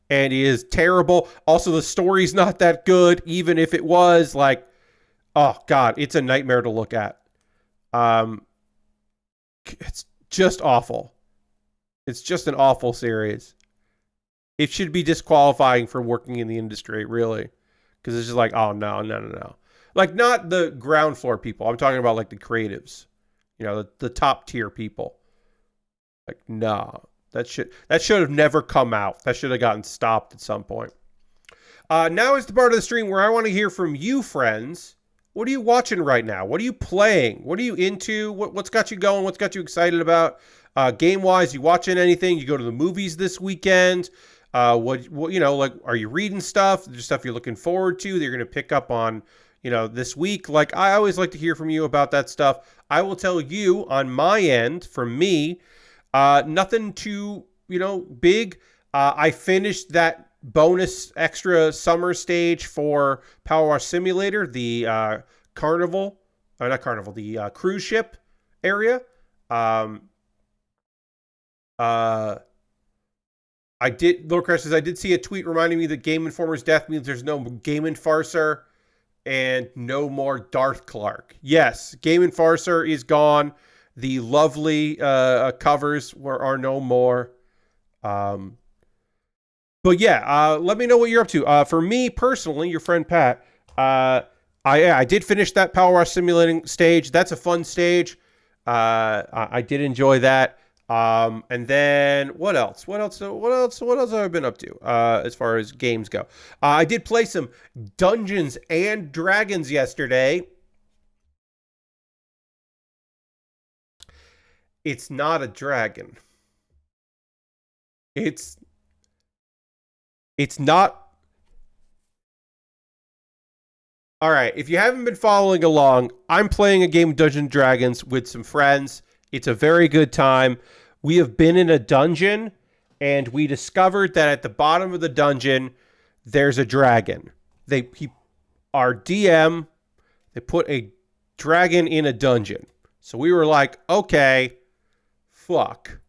and is terrible. Also, the story's not that good, even if it was. Like, oh god, it's a nightmare to look at. It's just awful. It's just an awful series. It should be disqualifying for working in the industry, really. Because it's just like, oh, no, no, no, no. Like, not the ground floor people. I'm talking about, like, the creatives. You know, the top tier people. Like, nah. That should have never come out. That should have gotten stopped at some point. Now is the part of the stream where I want to hear from you, friends. What are you watching right now? What are you playing? What are you into? What's got you going? What's got you excited about? Game-wise, you watching anything? You go to the movies this weekend? What like, are you reading stuff? There's stuff you're looking forward to that you're going to pick up on, this week? Like, I always like to hear from you about that stuff. I will tell you on my end, from me, nothing too, big. I finished that bonus extra summer stage for Power Wash Simulator, the the cruise ship area. Lord Crash says, I did see a tweet reminding me that Game Informer's death means there's no Game Enforcer and no more Darth Clark. Yes, Game Enforcer is gone. The lovely covers are no more. But yeah, let me know what you're up to. For me personally, your friend Pat, I did finish that Power Wash simulating stage. That's a fun stage. I did enjoy that. And then what else? What else have I been up to as far as games go? I did play some Dungeons and Dragons yesterday. It's not a dragon. It's not. All right, if you haven't been following along, I'm playing a game of Dungeons and Dragons with some friends. It's a very good time. We have been in a dungeon, and we discovered that at the bottom of the dungeon, there's a dragon. Our DM, they put a dragon in a dungeon. So we were like, okay, fuck.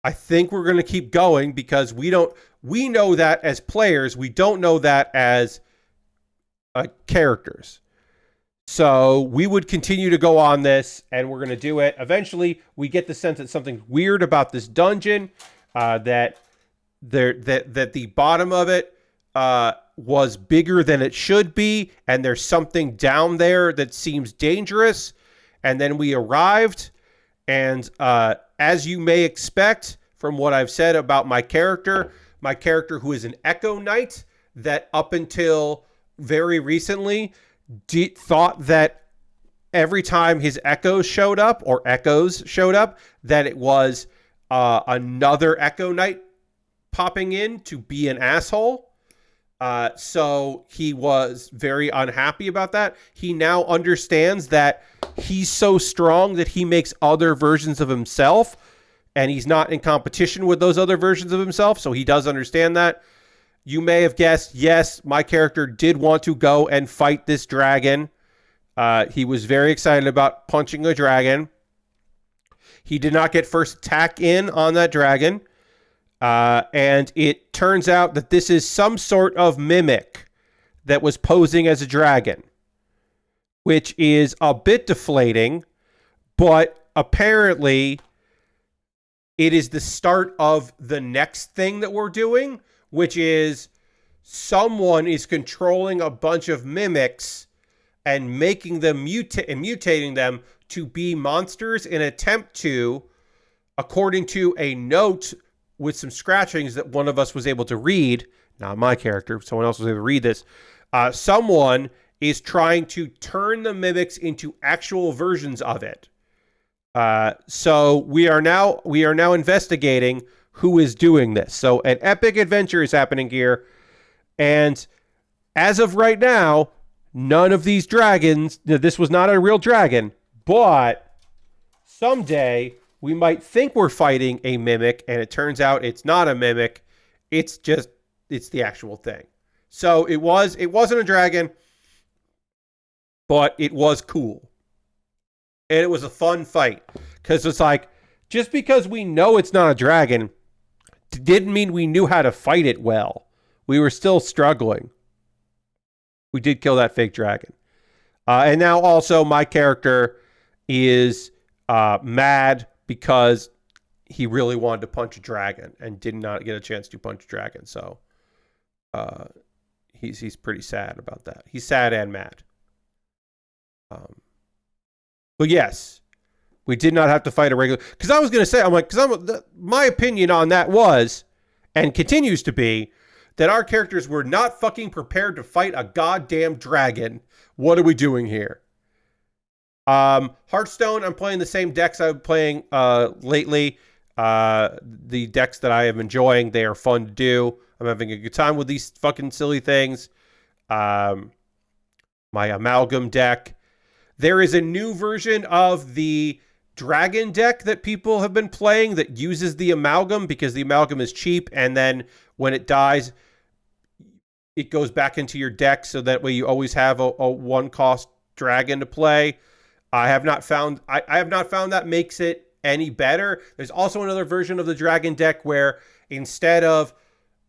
I think we're going to keep going because we know that as players. We don't know that as characters. So we would continue to go on this, and we're going to do it. Eventually, we get the sense that something's weird about this dungeon, that the bottom of it was bigger than it should be, and there's something down there that seems dangerous. And then we arrived, and as you may expect from what I've said about my character who is an Echo Knight, that up until very recently thought that every time his echoes showed up, that it was another Echo Knight popping in to be an asshole. So he was very unhappy about that. He now understands that he's so strong that he makes other versions of himself, and he's not in competition with those other versions of himself. So he does understand that. You may have guessed, yes, my character did want to go and fight this dragon. He was very excited about punching a dragon. He did not get first attack in on that dragon. And it turns out that this is some sort of mimic that was posing as a dragon, which is a bit deflating, but apparently it is the start of the next thing that we're doing, which is someone is controlling a bunch of mimics and making them mutating them to be monsters in an attempt to, according to a note with some scratchings that one of us was able to read, not my character, someone else was able to read this, someone is trying to turn the mimics into actual versions of it. So we are now investigating who is doing this. So an epic adventure is happening here. And as of right now, none of these dragons, this was not a real dragon, but someday we might think we're fighting a mimic, and it turns out it's not a mimic. It's the actual thing. So it wasn't a dragon, but it was cool. And it was a fun fight. Because it's like, just because we know it's not a dragon didn't mean we knew how to fight it well. We were still struggling. We did kill that fake dragon. And now also my character is mad because he really wanted to punch a dragon and did not get a chance to punch a dragon. So he's pretty sad about that. He's sad and mad. But yes, we did not have to fight a regular. Because I was going to say, my opinion on that was, and continues to be, that our characters were not fucking prepared to fight a goddamn dragon. What are we doing here? Hearthstone, I'm playing the same decks I've been playing lately. The decks that I am enjoying, they are fun to do. I'm having a good time with these fucking silly things. My amalgam deck. There is a new version of the dragon deck that people have been playing that uses the amalgam because the amalgam is cheap, and then when it dies, it goes back into your deck, so that way you always have a one-cost dragon to play. I have not found that makes it any better. There's also another version of the dragon deck where instead of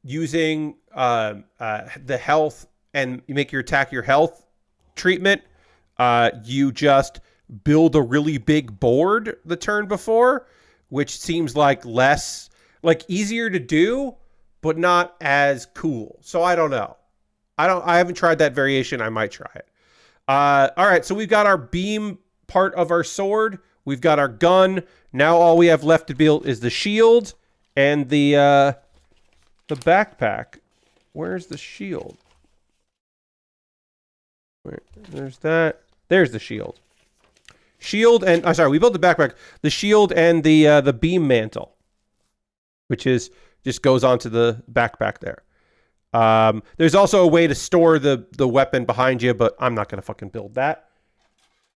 using the health and you make your attack your health treatment, you just build a really big board the turn before, which seems like easier to do, but not as cool. So I don't know. I haven't tried that variation. I might try it. All right. So we've got our beam part of our sword. We've got our gun. Now all we have left to build is the shield and the backpack. Where's the shield? There's that. There's the shield. Shield and we built the backpack. The shield and the beam mantle, which is just goes onto the backpack there. There's also a way to store the weapon behind you, but I'm not gonna fucking build that.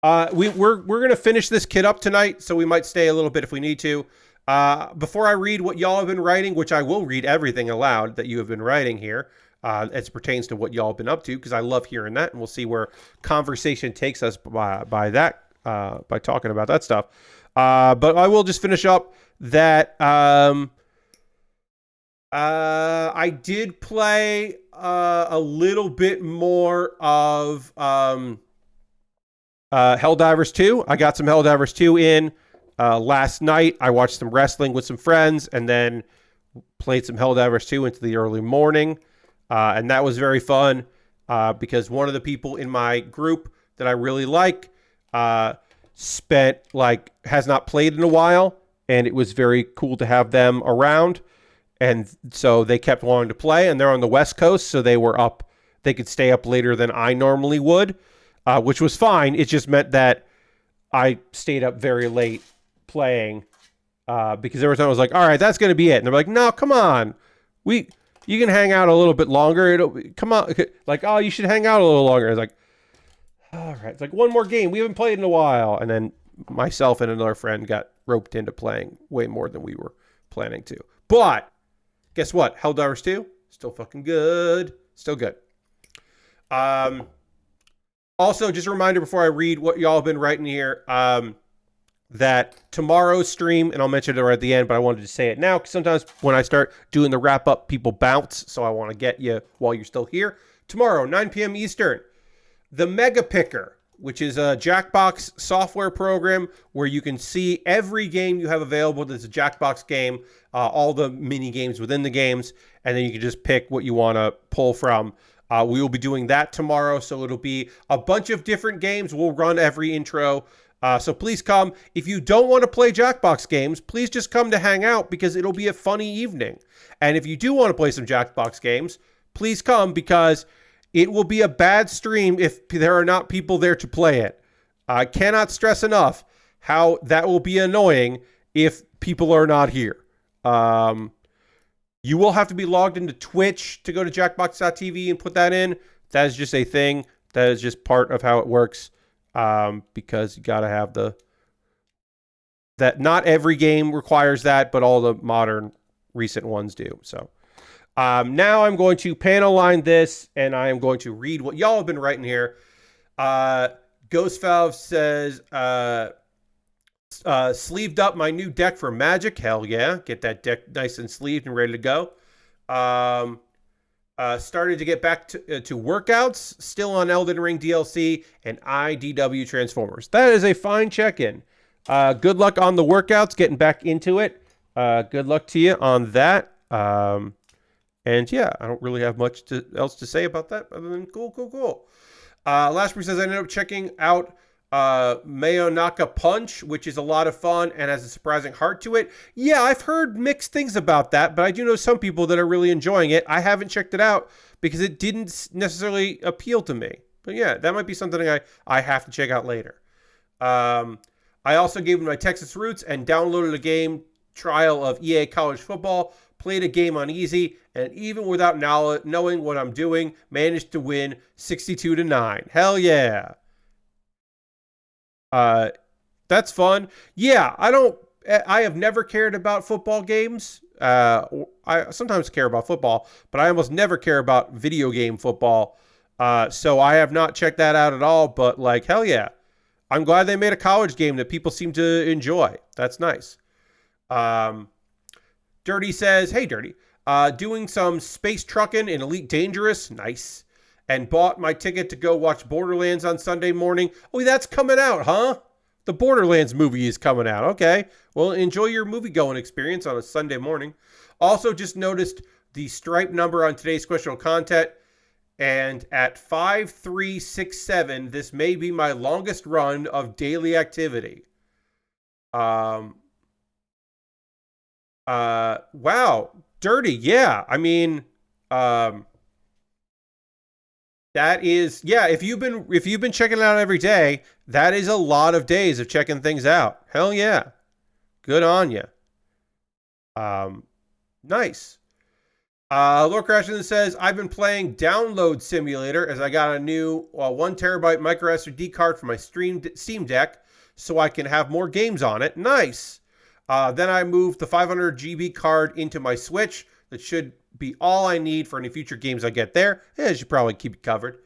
We're gonna finish this kit up tonight, so we might stay a little bit if we need to. Before I read what y'all have been writing, which I will read everything aloud that you have been writing here, as it pertains to what y'all have been up to, because I love hearing that, and we'll see where conversation takes us by talking about that stuff. But I will just finish up that I did play a little bit more of Helldivers 2. I got some Helldivers 2 in last night. I watched some wrestling with some friends and then played some Helldivers 2 into the early morning. And that was very fun because one of the people in my group that I really like has not played in a while, and it was very cool to have them around. And so they kept wanting to play, and they're on the West Coast, so they were up. They could stay up later than I normally would, which was fine. It just meant that I stayed up very late playing because every time I was like, all right, that's going to be it. And they're like, no, come on. You can hang out a little bit longer. Come on. Like, oh, you should hang out a little longer. I was like, all right. It's like one more game. We haven't played in a while. And then myself and another friend got roped into playing way more than we were planning to. But guess what? Helldivers 2, still fucking good. Still good. Also, just a reminder before I read what y'all have been writing here, that tomorrow's stream, and I'll mention it right at the end, but I wanted to say it now, because sometimes when I start doing the wrap-up, people bounce, so I want to get you while you're still here. Tomorrow, 9 p.m. Eastern, the Mega Picker, which is a Jackbox software program where you can see every game you have available that's a Jackbox game, all the mini games within the games, and then you can just pick what you want to pull from. We will be doing that tomorrow, so it'll be a bunch of different games. We'll run every intro, so please come. If you don't want to play Jackbox games, please just come to hang out because it'll be a funny evening. And if you do want to play some Jackbox games, please come because it will be a bad stream if there are not people there to play it. I cannot stress enough how that will be annoying if people are not here. You will have to be logged into Twitch to go to jackbox.tv and put that in. That is just a thing. That is just part of how it works. Because you got to have that not every game requires that, but all the modern recent ones do. So now I'm going to panel line this, and I am going to read what y'all have been writing here. Ghost Valve says, sleeved up my new deck for Magic. Hell yeah. Get that deck nice and sleeved and ready to go. Started to get back to workouts, still on Elden Ring DLC and IDW Transformers. That is a fine check-in. Good luck on the workouts, getting back into it. Good luck to you on that. And yeah, I don't really have much else to say about that other than cool. Last week says I ended up checking out Mayonaka Punch, which is a lot of fun and has a surprising heart to it. Yeah, I've heard mixed things about that, but I do know some people that are really enjoying it. I haven't checked it out because it didn't necessarily appeal to me. But yeah, that might be something I have to check out later. I also gave him my Texas roots and downloaded a game trial of EA College Football, played a game on easy, and even without knowing what I'm doing, managed to win 62-9. Hell yeah. That's fun. Yeah, I have never cared about football games. I sometimes care about football, but I almost never care about video game football. So I have not checked that out at all, but like, hell yeah. I'm glad they made a college game that people seem to enjoy. That's nice. Dirty says, hey, Dirty, doing some space trucking in Elite Dangerous. Nice. And bought my ticket to go watch Borderlands on Sunday morning. Oh, that's coming out, huh? The Borderlands movie is coming out. Okay. Well, enjoy your movie-going experience on a Sunday morning. Also, just noticed the Stripe number on today's questionable content. And at 5367, this may be my longest run of daily activity. Wow. Dirty. Yeah. I mean, that is, yeah, if you've been checking it out every day, that is a lot of days of checking things out. Hell yeah. Good on you. Nice. Lord Crashington says, I've been playing Download Simulator as I got a new 1 terabyte micro SD card for my Steam Deck so I can have more games on it. Nice. Then I moved the 500 GB card into my Switch. That should be all I need for any future games I get there. Yeah, it should probably keep it covered.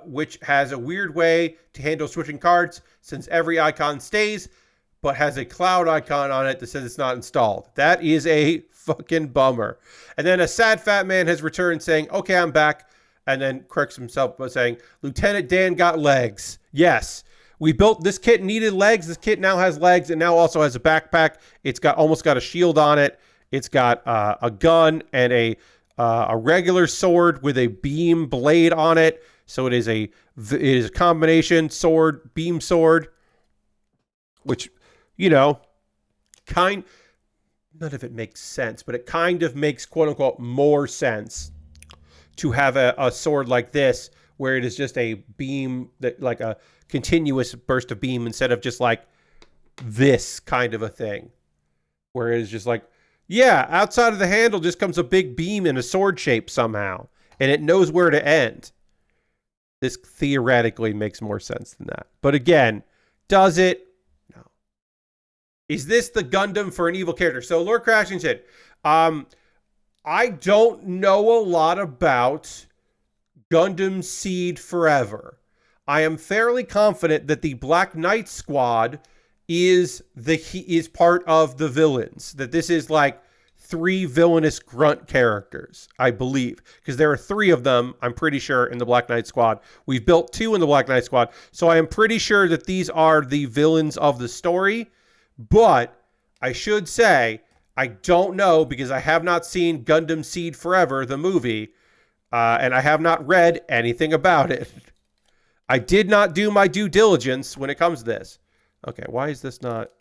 Which has a weird way to handle switching cards since every icon stays, but has a cloud icon on it that says it's not installed. That is a fucking bummer. And then a sad fat man has returned saying, okay, I'm back. And then corrects himself by saying, Lieutenant Dan got legs. Yes. We built this kit needed legs. This kit now has legs and now also has a backpack. It's almost got a shield on it. It's got a gun and a regular sword with a beam blade on it. So it is a combination sword, beam sword, which, none of it makes sense, but it kind of makes quote unquote more sense to have a sword like this, where it is just a beam that like a continuous burst of beam instead of just like this kind of a thing, where it is just like, yeah, outside of the handle just comes a big beam in a sword shape somehow, and it knows where to end. This theoretically makes more sense than that. But again, does it? No. Is this the Gundam for an evil character? So Lord Crashing said, I don't know a lot about Gundam Seed Forever. I am fairly confident that the Black Knight Squad is part of the villains. That this is like 3 villainous grunt characters, I believe. Because there are 3 of them, I'm pretty sure, in the Black Knight Squad. We've built 2 in the Black Knight Squad. So I am pretty sure that these are the villains of the story. But I should say, I don't know because I have not seen Gundam Seed Forever, the movie. And I have not read anything about it. I did not do my due diligence when it comes to this. Okay, why is this not...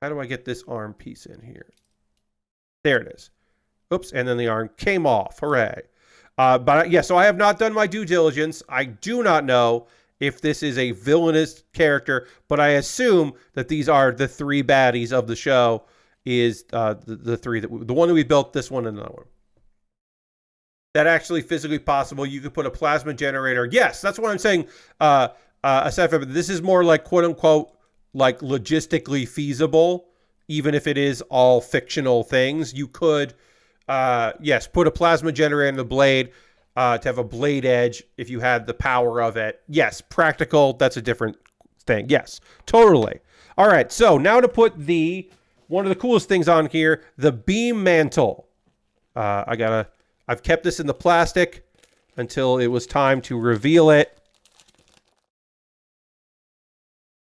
How do I get this arm piece in here? There it is. Oops, and then the arm came off. Hooray. But yeah, so I have not done my due diligence. I do not know if this is a villainous character, but I assume that these are the 3 baddies of the show. Is the 3 the one that we built, this one, and another one. That actually physically possible. You could put a plasma generator. Yes, that's what I'm saying. Aside from it, this is more like quote unquote like logistically feasible, even if it is all fictional things. You could, yes, put a plasma generator in the blade to have a blade edge if you had the power of it. Yes, practical. That's a different thing. Yes, totally. All right, so now to put one of the coolest things on here, the beam mantle. I've kept this in the plastic until it was time to reveal it.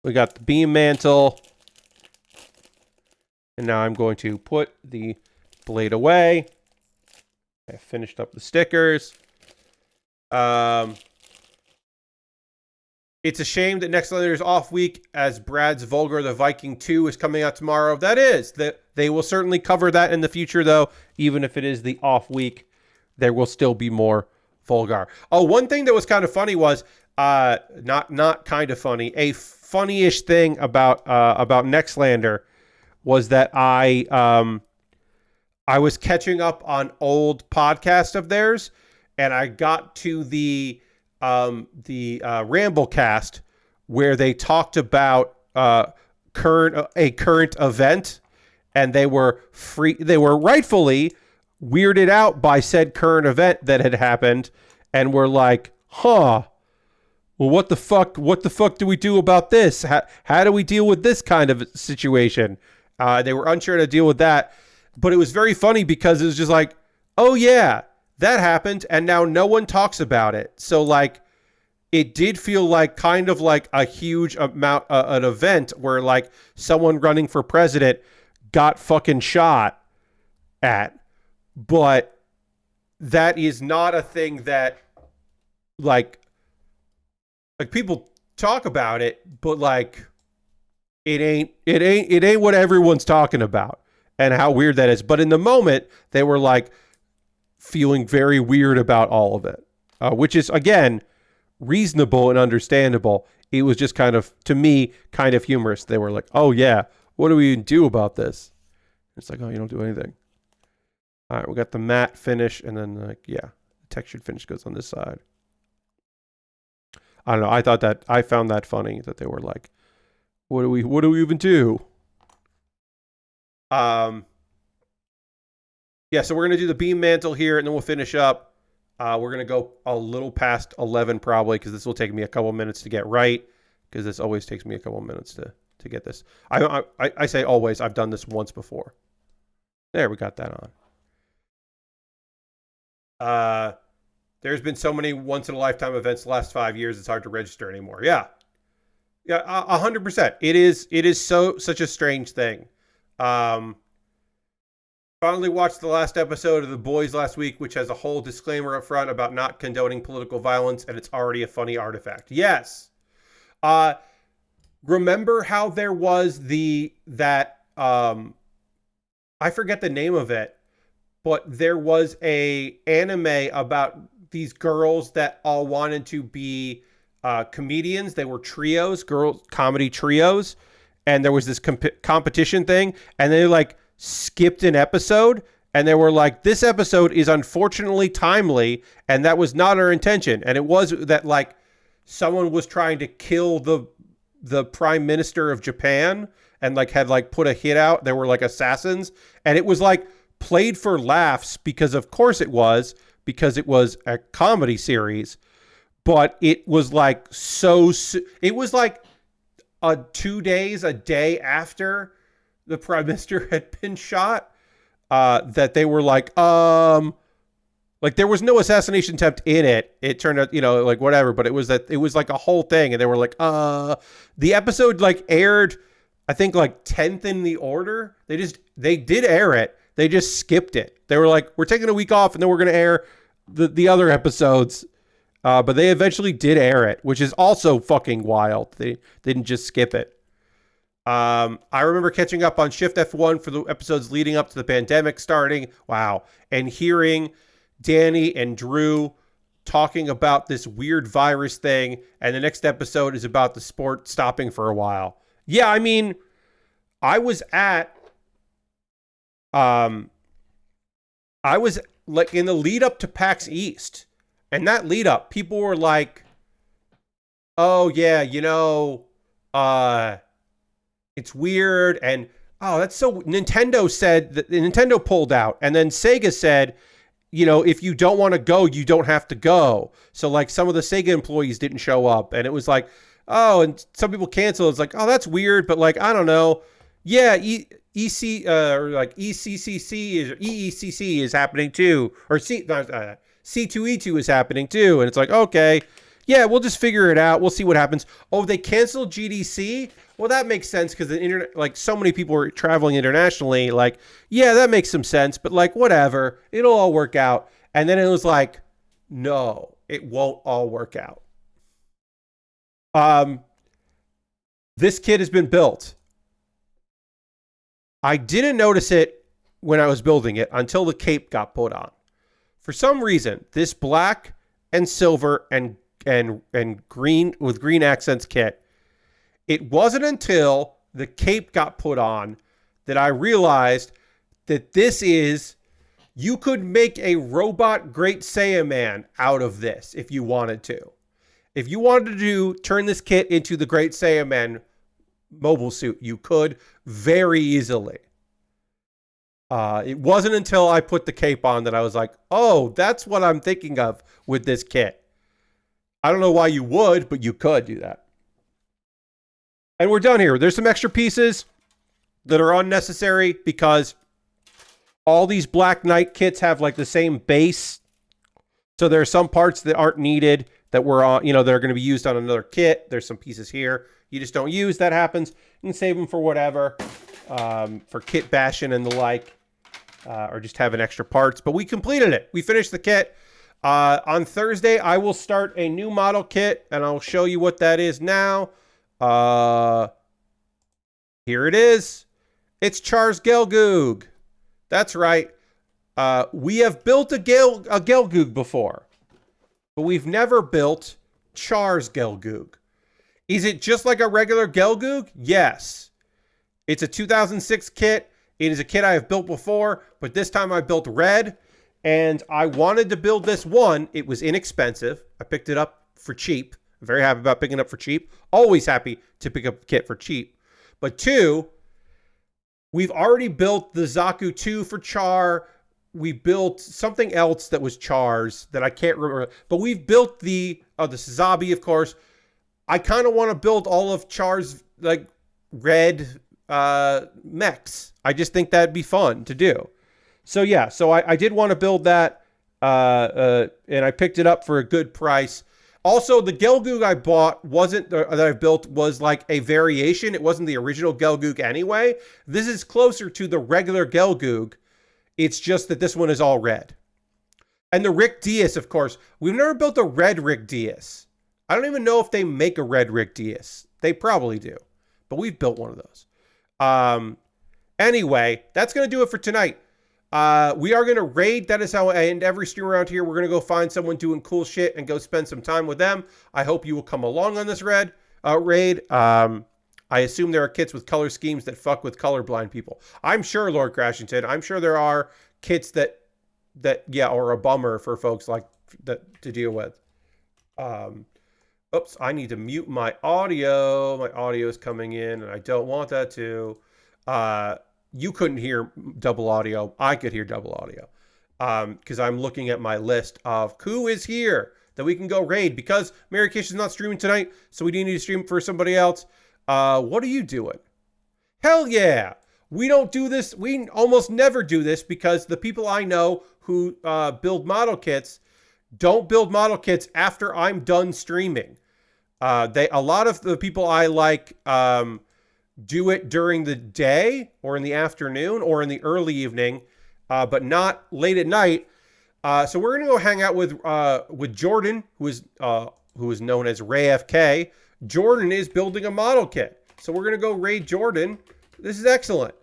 We got the beam mantle. And now I'm going to put the blade away. I finished up the stickers. It's a shame that Nextlander's off week as Brad's Vulgar the Viking 2 is coming out tomorrow. That is. They will certainly cover that in the future, though. Even if it is the off week, there will still be more Vulgar. Oh, one thing that was kind of funny was, not kind of funny, a funny-ish thing about Nextlander was that I was catching up on old podcasts of theirs, and I got to the Ramblecast where they talked about a current event, and they were rightfully weirded out by said current event that had happened, and were like, well, what the fuck do we do about this? How do we deal with this kind of situation? They were unsure to deal with that, but it was very funny because it was just like, oh yeah, that happened, and now no one talks about it. So like, it did feel like kind of like a huge amount, an event where like someone running for president got fucking shot at, but that is not a thing that like people talk about it, but like it ain't what everyone's talking about, and how weird that is. But in the moment, they were like feeling very weird about all of it, which is again reasonable and understandable. It was just kind of, to me, kind of humorous. They were like, oh yeah, what do we do about this? It's like, oh, you don't do anything. All right, we got the matte finish, and then like, yeah, the textured finish goes on this side. I don't know. I found that funny that they were like, what do we even do? Yeah, so we're gonna do the beam mantle here, and then we'll finish up. We're going to go a little past 11 probably, because this will take me a couple minutes to get right, because this always takes me a couple minutes to get this. I say always. I've done this once before. There, we got that on. There's been so many once-in-a-lifetime events the last 5 years, it's hard to register anymore. Yeah. Yeah, 100%. It is such a strange thing. Finally watched the last episode of The Boys last week, which has a whole disclaimer up front about not condoning political violence, and it's already a funny artifact. Yes. Remember how there was I forget the name of it, but there was a anime about these girls that all wanted to be comedians. They were trios, comedy trios, and there was this competition thing, and they like skipped an episode, and they were like, this episode is unfortunately timely, and that was not our intention. And it was that like someone was trying to kill the prime minister of Japan, and like had like put a hit out. There were like assassins, and it was like played for laughs because of course it was, because it was a comedy series. But it was like it was like a day after the prime minister had been shot, that they were like there was no assassination attempt in it. It turned out, like whatever, but it was like a whole thing, and they were like, the episode like aired, I think like 10th in the order. They did air it. They just skipped it. They were like, we're taking a week off, and then we're going to air the other episodes. But they eventually did air it, which is also fucking wild. They didn't just skip it. I remember catching up on Shift F1 for the episodes leading up to the pandemic starting. Wow. And hearing Danny and Drew talking about this weird virus thing. And the next episode is about the sport stopping for a while. Yeah, I mean, I was like in the lead up to PAX East. And that lead up, people were like, oh yeah, it's weird, and oh, that's so. Nintendo said that Nintendo pulled out, and then Sega said, if you don't want to go, you don't have to go. So like some of the Sega employees didn't show up, and it was like, oh, and some people canceled. It's like, oh, that's weird, but like I don't know. Yeah, ECCC is happening too, or C2E2 is happening too, and it's like, okay, Yeah, we'll just figure it out. We'll see what happens. Oh, they canceled GDC? Well, that makes sense because the internet, like so many people were traveling internationally. Like, yeah, that makes some sense, but like, whatever. It'll all work out. And then it was like, no, it won't all work out. This kit has been built. I didn't notice it when I was building it until the cape got put on. For some reason, this black and silver and green with green accents kit, it wasn't until the cape got put on that I realized that you could make a robot Great Saiyaman out of this if you wanted to. If you wanted to turn this kit into the Great Saiyaman mobile suit, you could very easily. It wasn't until I put the cape on that I was like, oh, that's what I'm thinking of with this kit. I don't know why you would, but you could do that. And we're done here. There's some extra pieces that are unnecessary because all these Black Knight kits have like the same base. So there are some parts that aren't needed that were on, that are going to be used on another kit. There's some pieces here you just don't use. That happens. You can save them for whatever, for kit bashing and the like, or just having extra parts. But we completed it. We finished the kit. On Thursday, I will start a new model kit, and I'll show you what that is now. Here it is. It's Char's Gelgoog. That's right. We have built a Gelgoog before, but we've never built Char's Gelgoog. Is it just like a regular Gelgoog? Yes. It's a 2006 kit. It is a kit I have built before, but this time I built red, and I wanted to build this one. It was inexpensive. I picked it up for cheap. I'm very happy about picking it up for cheap. Always happy to pick up a kit for cheap. But two, we've already built the Zaku 2 for Char. We built something else that was Char's that I can't remember. But we've built the Sazabi, of course. I kind of want to build all of Char's like red mechs. I just think that'd be fun to do. So yeah, I did want to build that, and I picked it up for a good price. Also, the Gelgoog I bought that I built was like a variation. It wasn't the original Gelgoog anyway. This is closer to the regular Gelgoog. It's just that this one is all red. And the Rick Dias, of course. We've never built a red Rick Dias. I don't even know if they make a red Rick Dias. They probably do. But we've built one of those. Anyway, that's going to do it for tonight. We are going to raid. That is how I end every stream around here. We're going to go find someone doing cool shit and go spend some time with them. I hope you will come along on this raid. I assume there are kits with color schemes that fuck with colorblind people. I'm sure, Lord Crashington, I'm sure there are kits that are a bummer for folks like that to deal with. Oops, I need to mute my audio. My audio is coming in, and I don't want that to. You couldn't hear double audio. I could hear double audio because I'm looking at my list of who is here that we can go raid because Mary Kish is not streaming tonight, so we do need to stream for somebody else. What are you doing? Hell yeah. We don't do this. We almost never do this because the people I know who build model kits don't build model kits after I'm done streaming. A lot of the people I like do it during the day or in the afternoon or in the early evening, but not late at night. So we're gonna go hang out with Jordan, who is known as Ray FK. Jordan is building a model kit, so we're gonna go raid Jordan. This is excellent.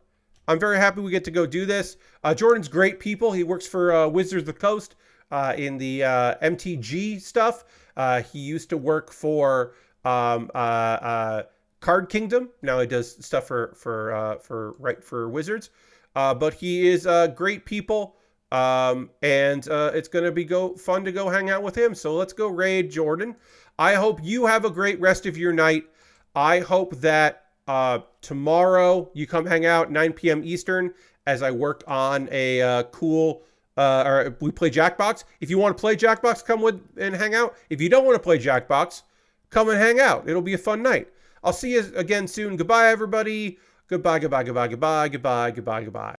I'm very happy we get to go do this. Jordan's great people. He works for Wizards of the Coast in the MTG stuff. He used to work for Card Kingdom. Now he does stuff for Wizards. But he is great people. And it's going to be fun to go hang out with him. So let's go raid Jordan. I hope you have a great rest of your night. I hope that tomorrow you come hang out 9 p.m. Eastern as I work on a cool or we play Jackbox. If you want to play Jackbox, come with and hang out. If you don't want to play Jackbox, come and hang out. It'll be a fun night. I'll see you again soon. Goodbye, everybody. Goodbye, goodbye, goodbye, goodbye, goodbye, goodbye, goodbye.